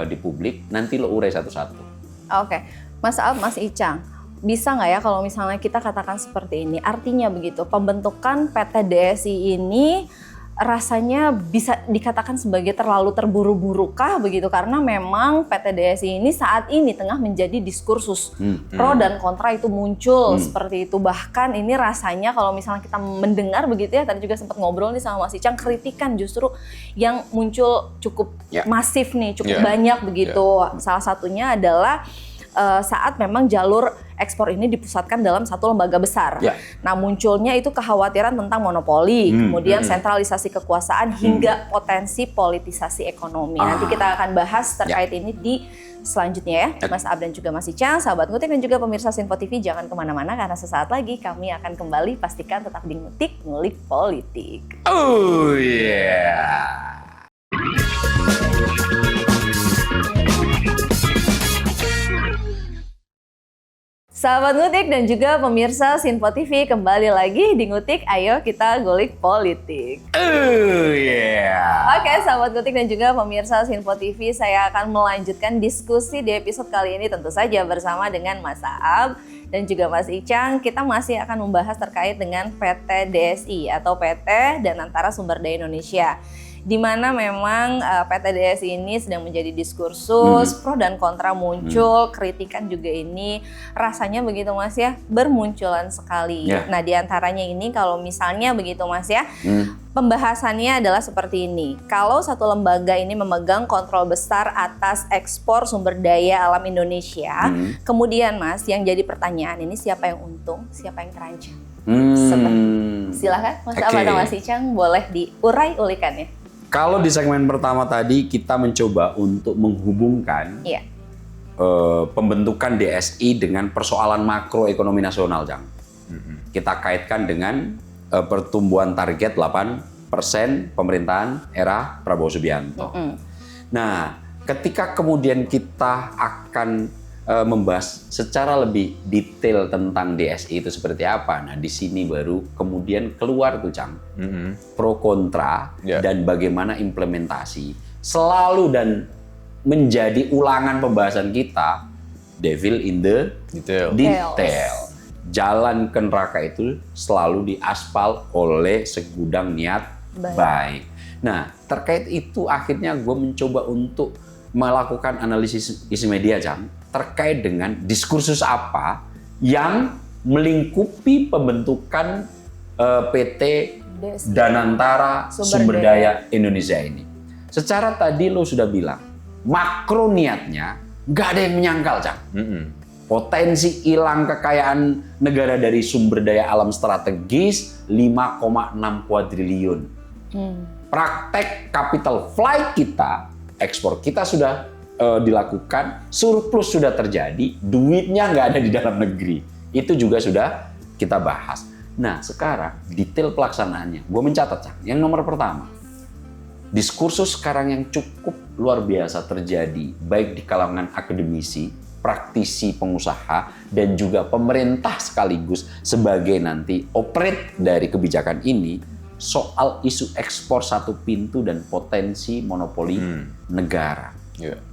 di publik. Nanti lo urai satu-satu. Oke. Mas Ab, Mas Icang, bisa nggak ya kalau misalnya kita katakan seperti ini? Artinya begitu, pembentukan PT DSI ini rasanya bisa dikatakan sebagai terlalu terburu-burukah begitu, karena memang PT DSI ini saat ini tengah menjadi diskursus pro dan kontra itu muncul seperti itu. Bahkan ini rasanya kalau misalnya kita mendengar begitu ya, tadi juga sempat ngobrol nih sama Mas Icang, kritikan justru yang muncul cukup masif nih, cukup banyak begitu. Salah satunya adalah saat memang jalur ekspor ini dipusatkan dalam satu lembaga besar. Nah, munculnya itu kekhawatiran tentang monopoli, kemudian sentralisasi kekuasaan hingga potensi politisasi ekonomi. Nanti kita akan bahas terkait ini di selanjutnya ya, Mas Ab dan juga Mas Icang, sahabat Ngutik dan juga pemirsa Sinpo TV, jangan kemana-mana karena sesaat lagi kami akan kembali. Pastikan tetap di Ngutik, ngulik politik. Oh yeah. Sahabat Ngutik dan juga pemirsa Sinpo TV, kembali lagi di Ngutik, ayo kita ngulik politik. Oh yeah. Oke, sahabat Ngutik dan juga pemirsa Sinpo TV, saya akan melanjutkan diskusi di episode kali ini tentu saja bersama dengan Mas Ab dan juga Mas Icang. Kita masih akan membahas terkait dengan PT DSI atau PT Danantara Sumber Daya Indonesia, di mana memang PT DSI ini sedang menjadi diskursus, pro dan kontra muncul, kritikan juga ini rasanya begitu Mas ya, bermunculan sekali. Nah, di antaranya ini kalau misalnya begitu Mas ya, pembahasannya adalah seperti ini. Kalau satu lembaga ini memegang kontrol besar atas ekspor sumber daya alam Indonesia, kemudian Mas, yang jadi pertanyaan ini siapa yang untung, siapa yang terancam? Silahkan Mas Oke. Ahmad atau Mas Icang, boleh diurai ulikannya. Kalau di segmen pertama tadi kita mencoba untuk menghubungkan Iya. pembentukan DSI dengan persoalan makroekonomi nasional, Jang. Kita kaitkan dengan pertumbuhan target 8% pemerintahan era Prabowo Subianto. Nah, ketika kemudian kita akan membahas secara lebih detail tentang DSI itu seperti apa, nah di sini baru kemudian keluar tuh, Cang, pro kontra dan bagaimana implementasi selalu dan menjadi ulangan pembahasan kita, devil in the detail. Jalan ke neraka itu selalu diaspal oleh segudang niat baik. Nah, terkait itu akhirnya gue mencoba untuk melakukan analisis isi media, Cang, terkait dengan diskursus apa yang melingkupi pembentukan PT Danantara Sumber Daya Indonesia ini. Secara tadi lo sudah bilang, makro niatnya nggak ada yang menyangkal, Cang. Potensi hilang kekayaan negara dari sumber daya alam strategis 5,6 kuadriliun. Praktek capital flight kita, ekspor kita sudah dilakukan, surplus sudah terjadi, duitnya nggak ada di dalam negeri. Itu juga sudah kita bahas. Nah, sekarang detail pelaksanaannya. Gue mencatat, Cang. Yang nomor pertama, diskursus sekarang yang cukup luar biasa terjadi, baik di kalangan akademisi, praktisi pengusaha, dan juga pemerintah sekaligus sebagai nanti operate dari kebijakan ini, soal isu ekspor satu pintu dan potensi monopoli negara.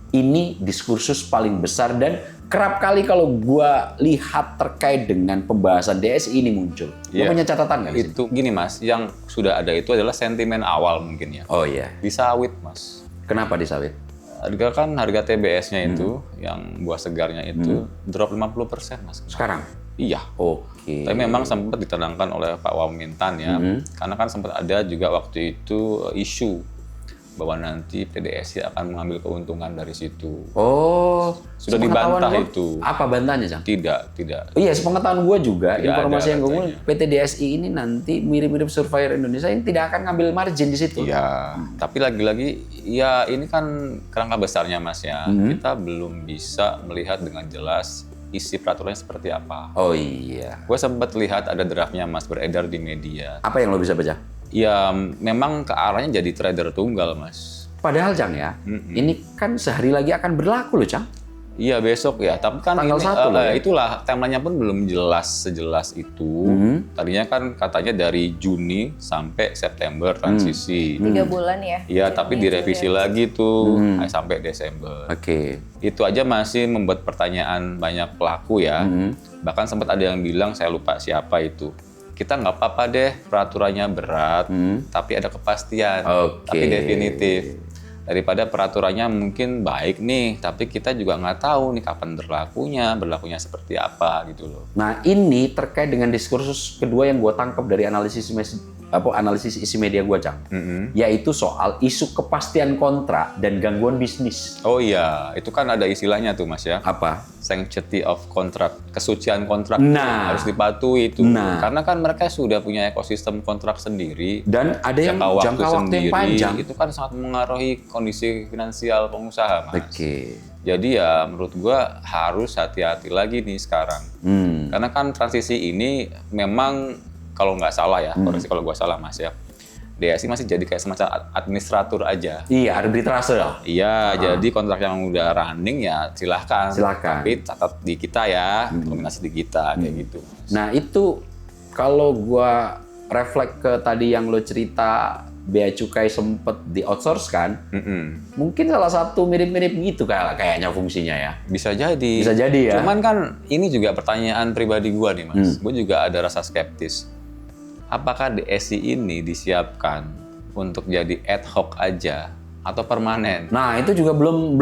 Ini diskursus paling besar dan kerap kali kalau gua lihat terkait dengan pembahasan DSI ini muncul. Lu punya catatan nggak? Itu gini Mas, yang sudah ada itu adalah sentimen awal mungkin ya. Oh iya. Di sawit Mas. Kenapa di sawit? Harga TBS-nya itu, yang buah segarnya itu drop 50% Mas. Sekarang? Iya. Oke. Tapi memang sempat ditendangkan oleh Pak Wamintan ya, karena kan sempat ada juga waktu itu isu bahwa nanti PDSI akan mengambil keuntungan dari situ. Oh, sudah dibantah gua, itu. Apa bantahnya, Cang? Tidak. Iya, sepengetahuan gue juga, Tidak informasi ada yang gue katanya. PT DSI ini nanti mirip-mirip Surveyor Indonesia ini tidak akan ngambil margin di situ. Iya, tapi lagi-lagi ya ini kan kerangka besarnya Mas ya. Kita belum bisa melihat dengan jelas isi peraturannya seperti apa. Oh iya. Gue sempat lihat ada draftnya Mas beredar di media. Apa yang lo bisa baca? Ya memang ke arahnya jadi trader tunggal Mas. Padahal, Cang ya, ini kan sehari lagi akan berlaku loh, Cang. Iya besok ya, tapi kan Tanggal ini, 1 loh ya. itulah timelinenya pun belum jelas sejelas itu. Tadinya kan katanya dari Juni sampai September transisi. 3 bulan ya. Iya, tapi Juni, direvisi Juli. lagi tuh sampai Desember. Oke. Itu aja masih membuat pertanyaan banyak pelaku ya. Bahkan sempat ada yang bilang, saya lupa siapa itu. Kita nggak apa-apa deh peraturannya berat, tapi ada kepastian, Oke. tapi definitif. Daripada peraturannya mungkin baik nih, tapi kita juga nggak tahu nih kapan berlakunya seperti apa gitu loh. Nah, ini terkait dengan diskursus kedua yang gue tangkap dari analisis isi media gue, Cang. Yaitu soal isu kepastian kontrak dan gangguan bisnis. Oh iya, itu kan ada istilahnya tuh Mas ya. Apa? Sanctity of contract, kesucian kontrak Nah. harus dipatuhi itu. Nah. Karena kan mereka sudah punya ekosistem kontrak sendiri. Dan ada yang jangka waktu yang panjang. Itu kan sangat mengaruhi kondisi finansial pengusaha, Mas. Oke. Jadi ya menurut gua harus hati-hati lagi nih sekarang. Karena kan transisi ini memang kalau nggak salah ya, koreksi kalau gua salah Mas ya, DSI masih jadi kayak semacam administratur aja. Iya, arbitrase lah. Iya, jadi kontrak yang udah running ya silahkan. Silakan. Tapi catat di kita ya, dominasi di kita kayak gitu. Nah, itu kalau gua reflek ke tadi yang lo cerita Bea Cukai sempet di outsource kan, mungkin salah satu mirip-mirip gitu kayaknya fungsinya ya. Bisa jadi. Bisa jadi ya. Cuman kan ini juga pertanyaan pribadi gua nih Mas. Gue juga ada rasa skeptis. Apakah DSI ini disiapkan untuk jadi ad hoc aja atau permanen? Nah, itu juga belum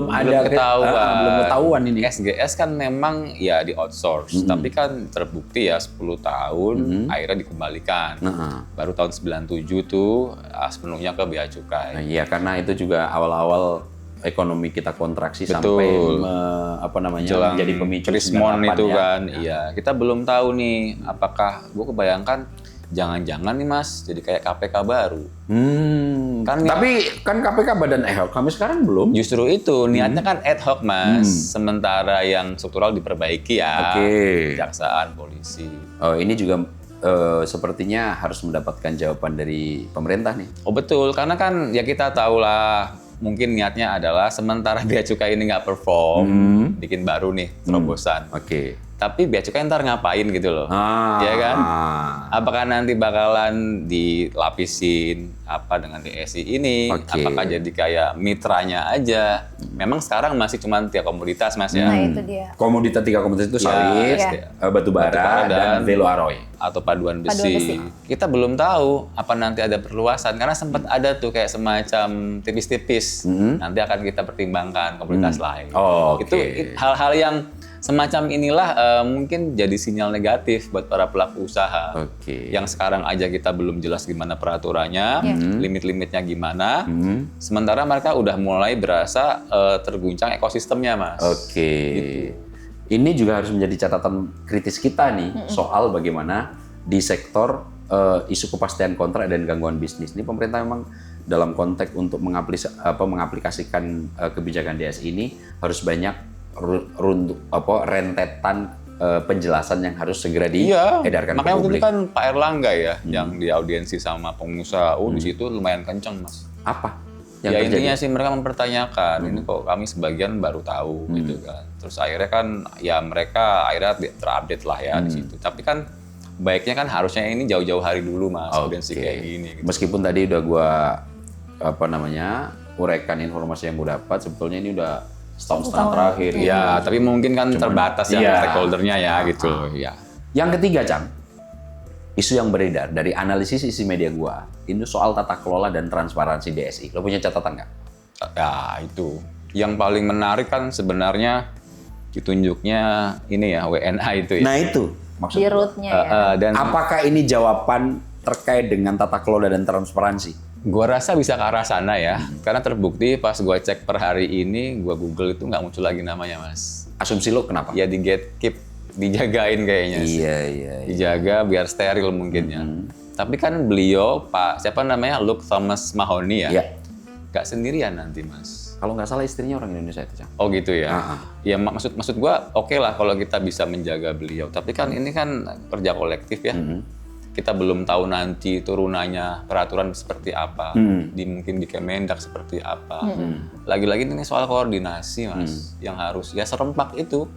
ada ketahuan. belum ketahuan ini. SGS kan memang ya di outsource, tapi kan terbukti ya 10 tahun akhirnya dikembalikan. Baru tahun 97 tuh sepenuhnya ke Bea Cukai. Nah, iya, karena itu juga awal-awal ekonomi kita kontraksi Betul. sampai menjadi pemicu Krismon 98 itu ya. kan. Iya, kita belum tahu nih apakah gue kebayangkan jangan-jangan nih Mas jadi kayak KPK baru. Kan Tapi kan KPK badan ad hoc, kami sekarang belum. justru itu niatnya kan ad hoc Mas, sementara yang struktural diperbaiki ya. Oke. Kejaksaan, polisi. Oh, ini juga sepertinya harus mendapatkan jawaban dari pemerintah nih. Oh betul, karena kan ya kita tahulah mungkin niatnya adalah sementara bea cukai ini nggak perform, bikin baru nih terobosan. Oke. Tapi bea cukai ntar ngapain gitu loh, ya kan? Apakah nanti bakalan dilapisin apa dengan DSI ini? Oke. Apakah jadi kayak mitranya aja? Memang sekarang masih cuma tiap komoditas Mas ya. Nah itu dia. Komoditas 3 komoditas itu sawit, Iya. batu bara, dan velo alloy. Atau paduan Paduan besi. besi. Kita belum tahu apa nanti ada perluasan karena sempat ada tuh kayak semacam tipis-tipis. Nanti akan kita pertimbangkan komoditas lain. Oh, Itu oke. hal-hal yang semacam inilah mungkin jadi sinyal negatif buat para pelaku usaha. Oke. Yang sekarang aja kita belum jelas gimana peraturannya, limit-limitnya gimana. Sementara mereka udah mulai berasa terguncang ekosistemnya, Mas. Oke. Ini juga harus menjadi catatan kritis kita nih soal bagaimana di sektor isu kepastian kontrak dan gangguan bisnis. Ini pemerintah memang dalam konteks untuk mengaplikasikan kebijakan DSI ini harus banyak rentetan penjelasan yang harus segera diedarkan ke makanya waktu publik. itu kan Pak Erlangga ya yang di audiensi sama pengusaha. Di situ lumayan kenceng, Mas. Apa Ya yang terjadi? intinya sih mereka mempertanyakan, ini kok kami sebagian baru tahu gitu kan. Terus akhirnya kan ya mereka akhirnya terupdate lah ya di situ. Tapi kan baiknya kan harusnya ini jauh-jauh hari dulu Mas audiensi kayak gini. Gitu. Meskipun tadi udah gua uraikan informasi yang gue dapat, sebetulnya ini udah setahun terakhir. Ya, tapi mungkin kan terbatas ya iya. stakeholdernya ya gitu. Ya. Yang ketiga, Cang, isu yang beredar dari analisis isi media gua, ini soal tata kelola dan transparansi DSI. Lo punya catatan nggak? Ya itu. Yang paling menarik kan sebenarnya ditunjuknya ini ya WNA itu ya. Nah itu maksud Di gua. rootnya ya. Dan Apakah ini jawaban terkait dengan tata kelola dan transparansi? gua rasa bisa ke arah sana ya. Karena terbukti pas gua cek per hari ini, gua Google itu nggak muncul lagi namanya, Mas. Asumsi lo kenapa? Ya di gatekeep, dijagain kayaknya sih. Iya. Dijaga biar steril mungkin ya. Tapi kan beliau, Pak, siapa namanya? Luke Thomas Mahoney ya? Iya. Nggak sendirian nanti, Mas. Kalau nggak salah istrinya orang Indonesia itu, Cang. Oh gitu ya. Ah. Ya maksud gua oke lah kalau kita bisa menjaga beliau. Tapi kan ini kan kerja kolektif ya. Kita belum tahu nanti turunannya peraturan seperti apa. Mungkin di Kemendak seperti apa. Lagi-lagi ini soal koordinasi, Mas. Yang harus ya serempak itu.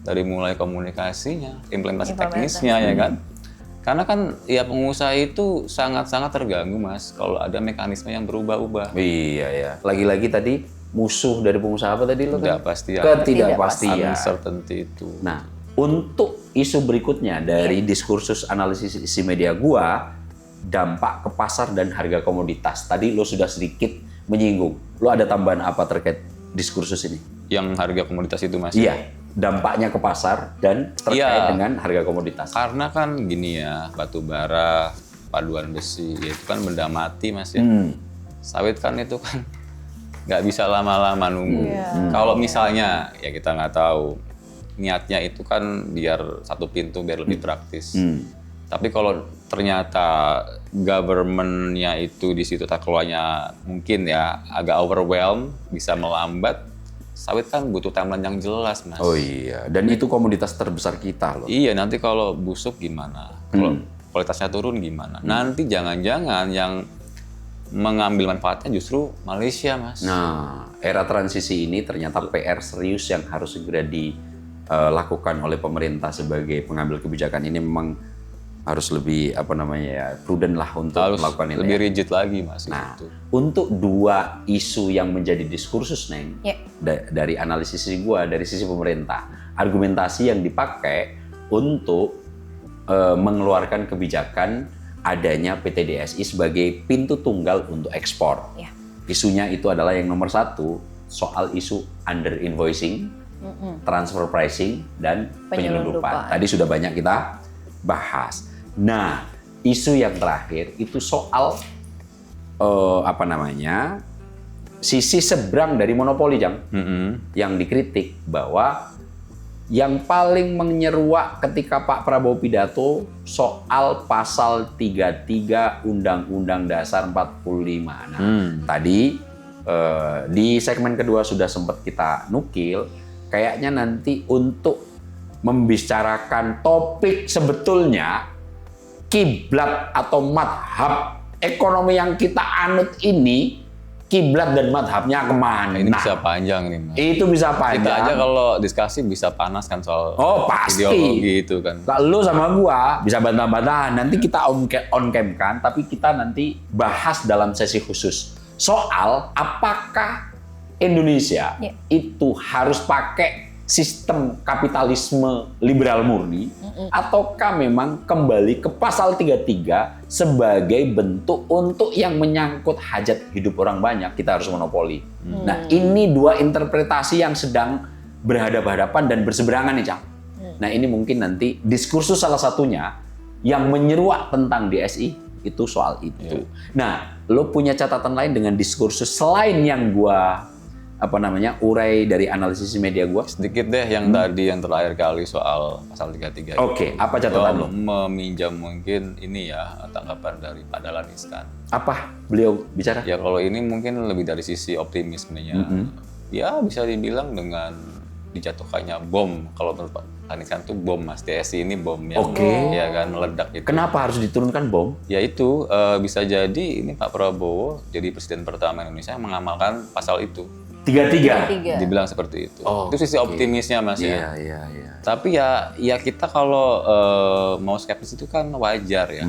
Dari mulai komunikasinya, implementasi teknisnya ya kan. Karena kan ya pengusaha itu sangat-sangat terganggu, Mas, kalau ada mekanisme yang berubah-ubah. Iya ya. Lagi-lagi tadi musuh dari pengusaha apa tadi lo? Ketidakpastian. Ketidakpastian. Uncertainty itu. Nah, untuk isu berikutnya dari diskursus analisis isi media gua, dampak ke pasar dan harga komoditas. Tadi lo sudah sedikit menyinggung. Lo ada tambahan apa terkait diskursus ini? Yang harga komoditas itu, Mas? Iya, dampaknya ke pasar dan terkait dengan harga komoditas. Karena kan gini ya, batu bara, paduan besi, ya itu kan benda mati, Mas ya. Sawit kan itu kan nggak bisa lama-lama nunggu. Kalau misalnya, ya kita nggak tahu, niatnya itu kan biar satu pintu, biar lebih praktis. Tapi kalau ternyata government-nya itu di situ tata kelolanya mungkin ya agak overwhelm, bisa melambat, sawit kan butuh timeline yang jelas, Mas. Oh iya, dan itu komoditas terbesar kita loh. Iya, nanti kalau busuk gimana? Kalau kualitasnya turun gimana? Nanti jangan-jangan yang mengambil manfaatnya justru Malaysia, Mas. Nah, era transisi ini ternyata PR serius yang harus segera dilakukan oleh pemerintah sebagai pengambil kebijakan. Ini memang harus lebih prudent lah untuk Harus melakukan ini. lebih rigid lagi, Mas. Nah, itu. untuk dua isu yang menjadi diskursus, Neng, Ya. dari analisis gua, dari sisi pemerintah, argumentasi yang dipakai untuk mengeluarkan kebijakan adanya PT DSI sebagai pintu tunggal untuk ekspor. Ya. Isunya itu adalah yang nomor satu, soal isu under invoicing, transfer pricing, dan penyelundupan. Tadi sudah banyak kita bahas. Nah, isu yang terakhir itu soal sisi seberang dari monopoli, Jang, yang dikritik bahwa yang paling menyeruak ketika Pak Prabowo pidato soal pasal 33 Undang-Undang Dasar 45. Nah, tadi di segmen kedua sudah sempat kita nukil, kayaknya nanti untuk membicarakan topik sebetulnya kiblat atau madhab ekonomi yang kita anut ini, kiblat dan madhabnya kemana? Ini bisa panjang nih, Mas. Itu bisa panjang. Kita aja kalau diskusi bisa panas kan soal pasti. ideologi itu kan. Lu sama gua bisa bantah-bantahan. Nanti kita on cam kan, tapi kita nanti bahas dalam sesi khusus soal apakah Indonesia itu harus pakai sistem kapitalisme liberal murni ataukah memang kembali ke pasal 33 sebagai bentuk untuk yang menyangkut hajat hidup orang banyak kita harus monopoli. Nah, ini dua interpretasi yang sedang berhadapan-hadapan dan berseberangan nih, Cang. Nah, ini mungkin nanti diskursus salah satunya yang menyeruak tentang DSI itu soal itu. Nah, lo punya catatan lain dengan diskursus selain yang gua urai dari analisis media gua? Sedikit deh yang tadi yang terakhir kali soal pasal 33. Oke, apa catatan lo? Meminjam mungkin ini ya tanggapan dari Pak Dahlan Iskan. Apa beliau bicara? Ya kalau ini mungkin lebih dari sisi optimismenya. Ya bisa dibilang dengan dijatuhkannya bom. Kalau menurut Pak Dahlan Iskan itu bom, Mas. DSI ini bom yang ya kan meledak gitu. Kenapa harus diturunkan bom? Ya itu bisa jadi ini Pak Prabowo jadi presiden pertama Indonesia yang mengamalkan pasal itu. 33. Dibilang seperti itu. Itu sisi optimisnya, Mas ya. Iya. Tapi ya kita kalau mau skeptis itu kan wajar ya.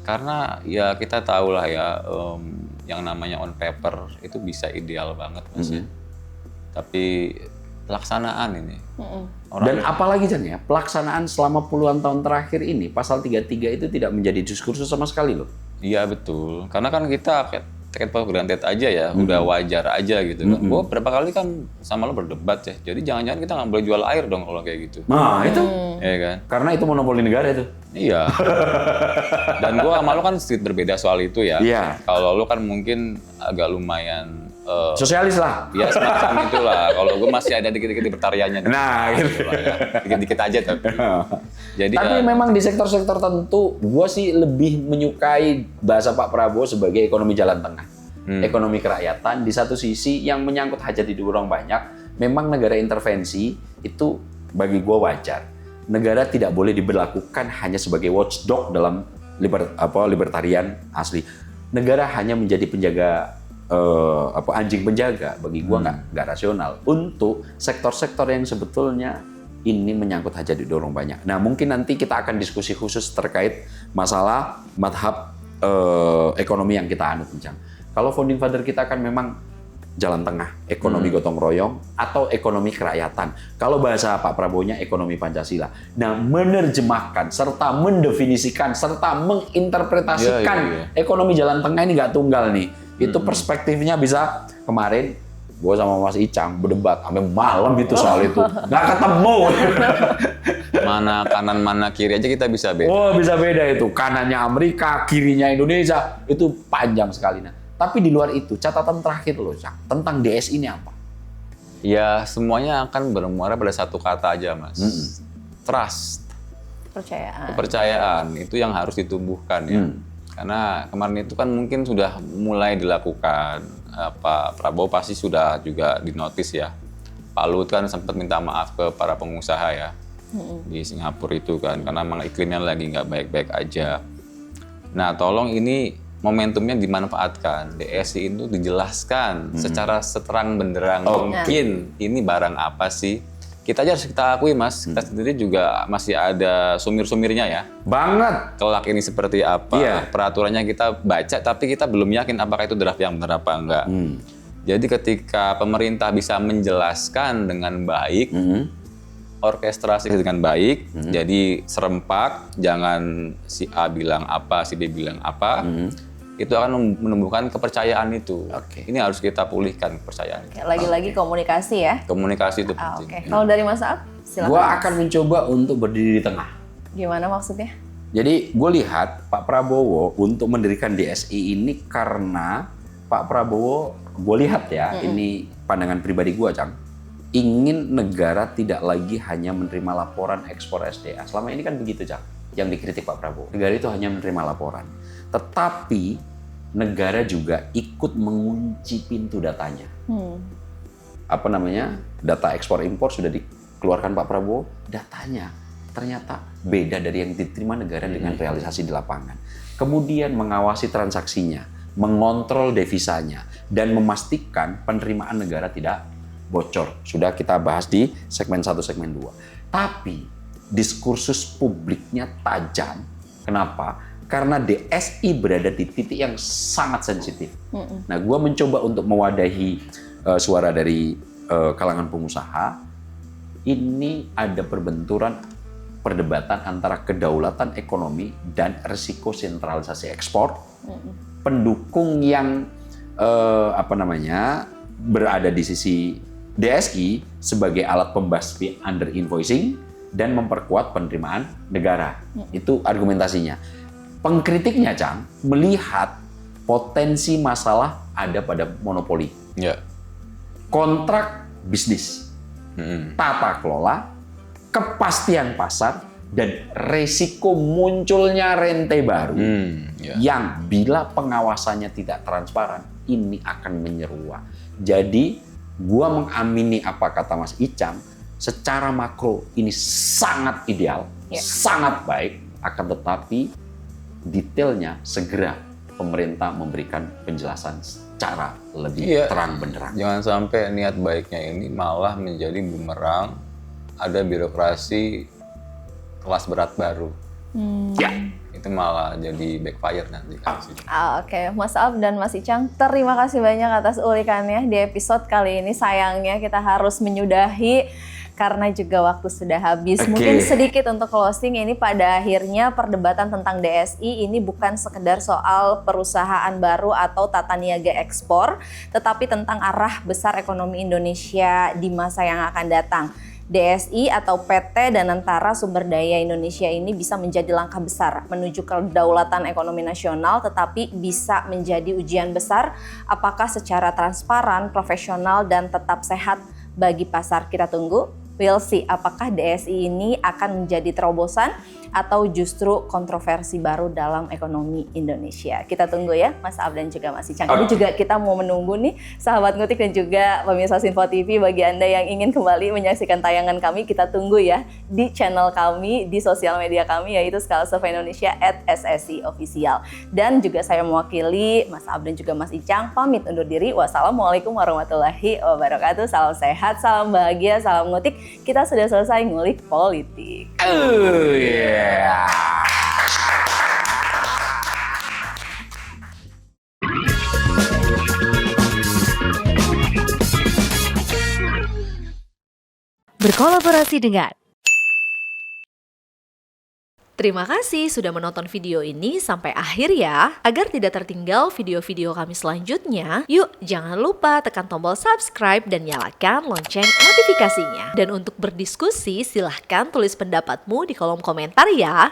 Karena ya kita tahu lah ya yang namanya on paper itu bisa ideal banget, Mas ya. Tapi pelaksanaan ini. Dan apalagi Jan ya, pelaksanaan selama puluhan tahun terakhir ini pasal 33 itu tidak menjadi diskursus sama sekali loh. Iya betul. Karena kan kita take for granted aja ya, udah wajar aja gitu kan. Gue berapa kali kan sama lo berdebat ya, jadi jangan-jangan kita nggak boleh jual air dong kalau kayak gitu. Nah itu, ya kan? Karena itu monopoli negara itu. Iya. Dan gue sama lo kan sedikit berbeda soal itu ya. Iya. Kalau lo kan mungkin agak lumayan sosialis lah. Ya semacam itulah. Kalau gue masih ada dikit-dikit libertariannya. Nah, gitu. Ya. Dikit-dikit aja tapi. Jadi tapi memang di sektor-sektor tertentu, gue sih lebih menyukai bahasa Pak Prabowo sebagai ekonomi jalan tengah. Ekonomi kerakyatan, di satu sisi yang menyangkut hajat hidup orang banyak, memang negara intervensi itu bagi gue wajar. Negara tidak boleh diberlakukan hanya sebagai watchdog dalam libertarian asli. Negara hanya menjadi penjaga anjing penjaga, bagi gue nggak rasional untuk sektor-sektor yang sebetulnya ini menyangkut hajat hidup orang banyak. Nah mungkin nanti kita akan diskusi khusus terkait masalah madhab ekonomi yang kita anut, Cang. Kalau founding father kita kan memang jalan tengah, ekonomi gotong royong atau ekonomi kerakyatan. Kalau bahasa Pak Prabowo-nya ekonomi Pancasila. Nah, menerjemahkan serta mendefinisikan serta menginterpretasikan ekonomi jalan tengah ini nggak tunggal nih. Itu perspektifnya bisa kemarin gue sama Mas Icang berdebat sampai malam itu soal itu. Nggak ketemu. Mana kanan mana kiri aja kita bisa beda. Oh, bisa beda itu. Kanannya Amerika, kirinya Indonesia. Itu panjang sekali. Nah, tapi di luar itu, catatan terakhir loh, Cang, tentang DS ini apa? Ya, semuanya akan bermuara pada satu kata aja, Mas. Trust. Kepercayaan. Itu yang harus ditumbuhkan ya. Karena kemarin itu kan mungkin sudah mulai dilakukan. Pak Prabowo pasti sudah juga dinotis ya. Pak Luhut kan sempat minta maaf ke para pengusaha ya. Di Singapura itu kan. Karena memang iklimnya lagi nggak baik-baik aja. Nah, tolong ini momentumnya dimanfaatkan. DSI itu dijelaskan secara seterang benderang mungkin ini barang apa sih. Kita aja harus kita akui, Mas, kita sendiri juga masih ada sumir-sumirnya ya. Banget. Kelak ini seperti apa, peraturannya kita baca, tapi kita belum yakin apakah itu draft yang benar apa enggak. Jadi ketika pemerintah bisa menjelaskan dengan baik, orkestrasi dengan baik, jadi serempak, jangan si A bilang apa, si B bilang apa, itu akan menumbuhkan kepercayaan itu. Ini harus kita pulihkan kepercayaan. Lagi-lagi komunikasi ya. Komunikasi itu penting. Kalau dari Mas Aap, silakan. Gua akan mencoba untuk berdiri di tengah. Gimana maksudnya? Jadi gue lihat Pak Prabowo untuk mendirikan DSI ini karena Pak Prabowo, gue lihat ya, ini pandangan pribadi gue, Cang. ingin negara tidak lagi hanya menerima laporan ekspor SDA. Selama ini kan begitu, Cak, yang dikritik Pak Prabowo. Negara itu hanya menerima laporan. Tetapi negara juga ikut mengunci pintu datanya. Data ekspor impor sudah dikeluarkan Pak Prabowo, datanya ternyata beda dari yang diterima negara dengan realisasi di lapangan. Kemudian mengawasi transaksinya, mengontrol devisanya, dan memastikan penerimaan negara tidak bocor. Sudah kita bahas di segmen 1, segmen 2. Tapi diskursus publiknya tajam. Kenapa? Karena DSI berada di titik yang sangat sensitif. Nah, gue mencoba untuk mewadahi suara dari kalangan pengusaha. Ini ada perdebatan antara kedaulatan ekonomi dan risiko sentralisasi ekspor. Pendukung yang berada di sisi DSI sebagai alat pembasmi under invoicing dan memperkuat penerimaan negara. Itu argumentasinya. Pengkritiknya, Cang, melihat potensi masalah ada pada monopoli. Kontrak bisnis, tata kelola, kepastian pasar, dan resiko munculnya rente baru yang bila pengawasannya tidak transparan, ini akan menyeruak. Jadi, gua mengamini apa kata Mas Icam, secara makro ini sangat ideal, sangat baik, akan tetapi detailnya segera pemerintah memberikan penjelasan secara lebih terang benderang. Jangan sampai niat baiknya ini malah menjadi bumerang, ada birokrasi kelas berat baru. Itu malah jadi backfire nanti. Oke, Mas Ab dan Mas Icang, terima kasih banyak atas ulikannya di episode kali ini. Sayangnya kita harus menyudahi karena juga waktu sudah habis. Mungkin sedikit untuk closing ini, pada akhirnya perdebatan tentang DSI ini bukan sekedar soal perusahaan baru atau tata niaga ekspor, tetapi tentang arah besar ekonomi Indonesia di masa yang akan datang. DSI atau PT Danantara Sumber Daya Indonesia ini bisa menjadi langkah besar menuju kedaulatan ekonomi nasional, tetapi bisa menjadi ujian besar apakah secara transparan, profesional, dan tetap sehat bagi pasar. Kita tunggu. We'll see apakah DSI ini akan menjadi terobosan atau justru kontroversi baru dalam ekonomi Indonesia. Kita tunggu ya, Mas Ab dan juga Mas Icang. Ini juga kita mau menunggu nih, sahabat Ngutik dan juga pemirsa Sinfo TV, bagi Anda yang ingin kembali menyaksikan tayangan kami, kita tunggu ya di channel kami, di sosial media kami, yaitu Skala Survei Indonesia @SSI Official. Dan juga saya mewakili Mas Ab dan juga Mas Icang pamit undur diri. Wassalamualaikum warahmatullahi wabarakatuh. Salam sehat, salam bahagia, salam Ngutik. Kita sudah selesai ngulik politik. Berkolaborasi dengan. Terima kasih sudah menonton video ini sampai akhir ya. Agar tidak tertinggal video-video kami selanjutnya, yuk jangan lupa tekan tombol subscribe dan nyalakan lonceng notifikasinya. Dan untuk berdiskusi, silahkan tulis pendapatmu di kolom komentar ya.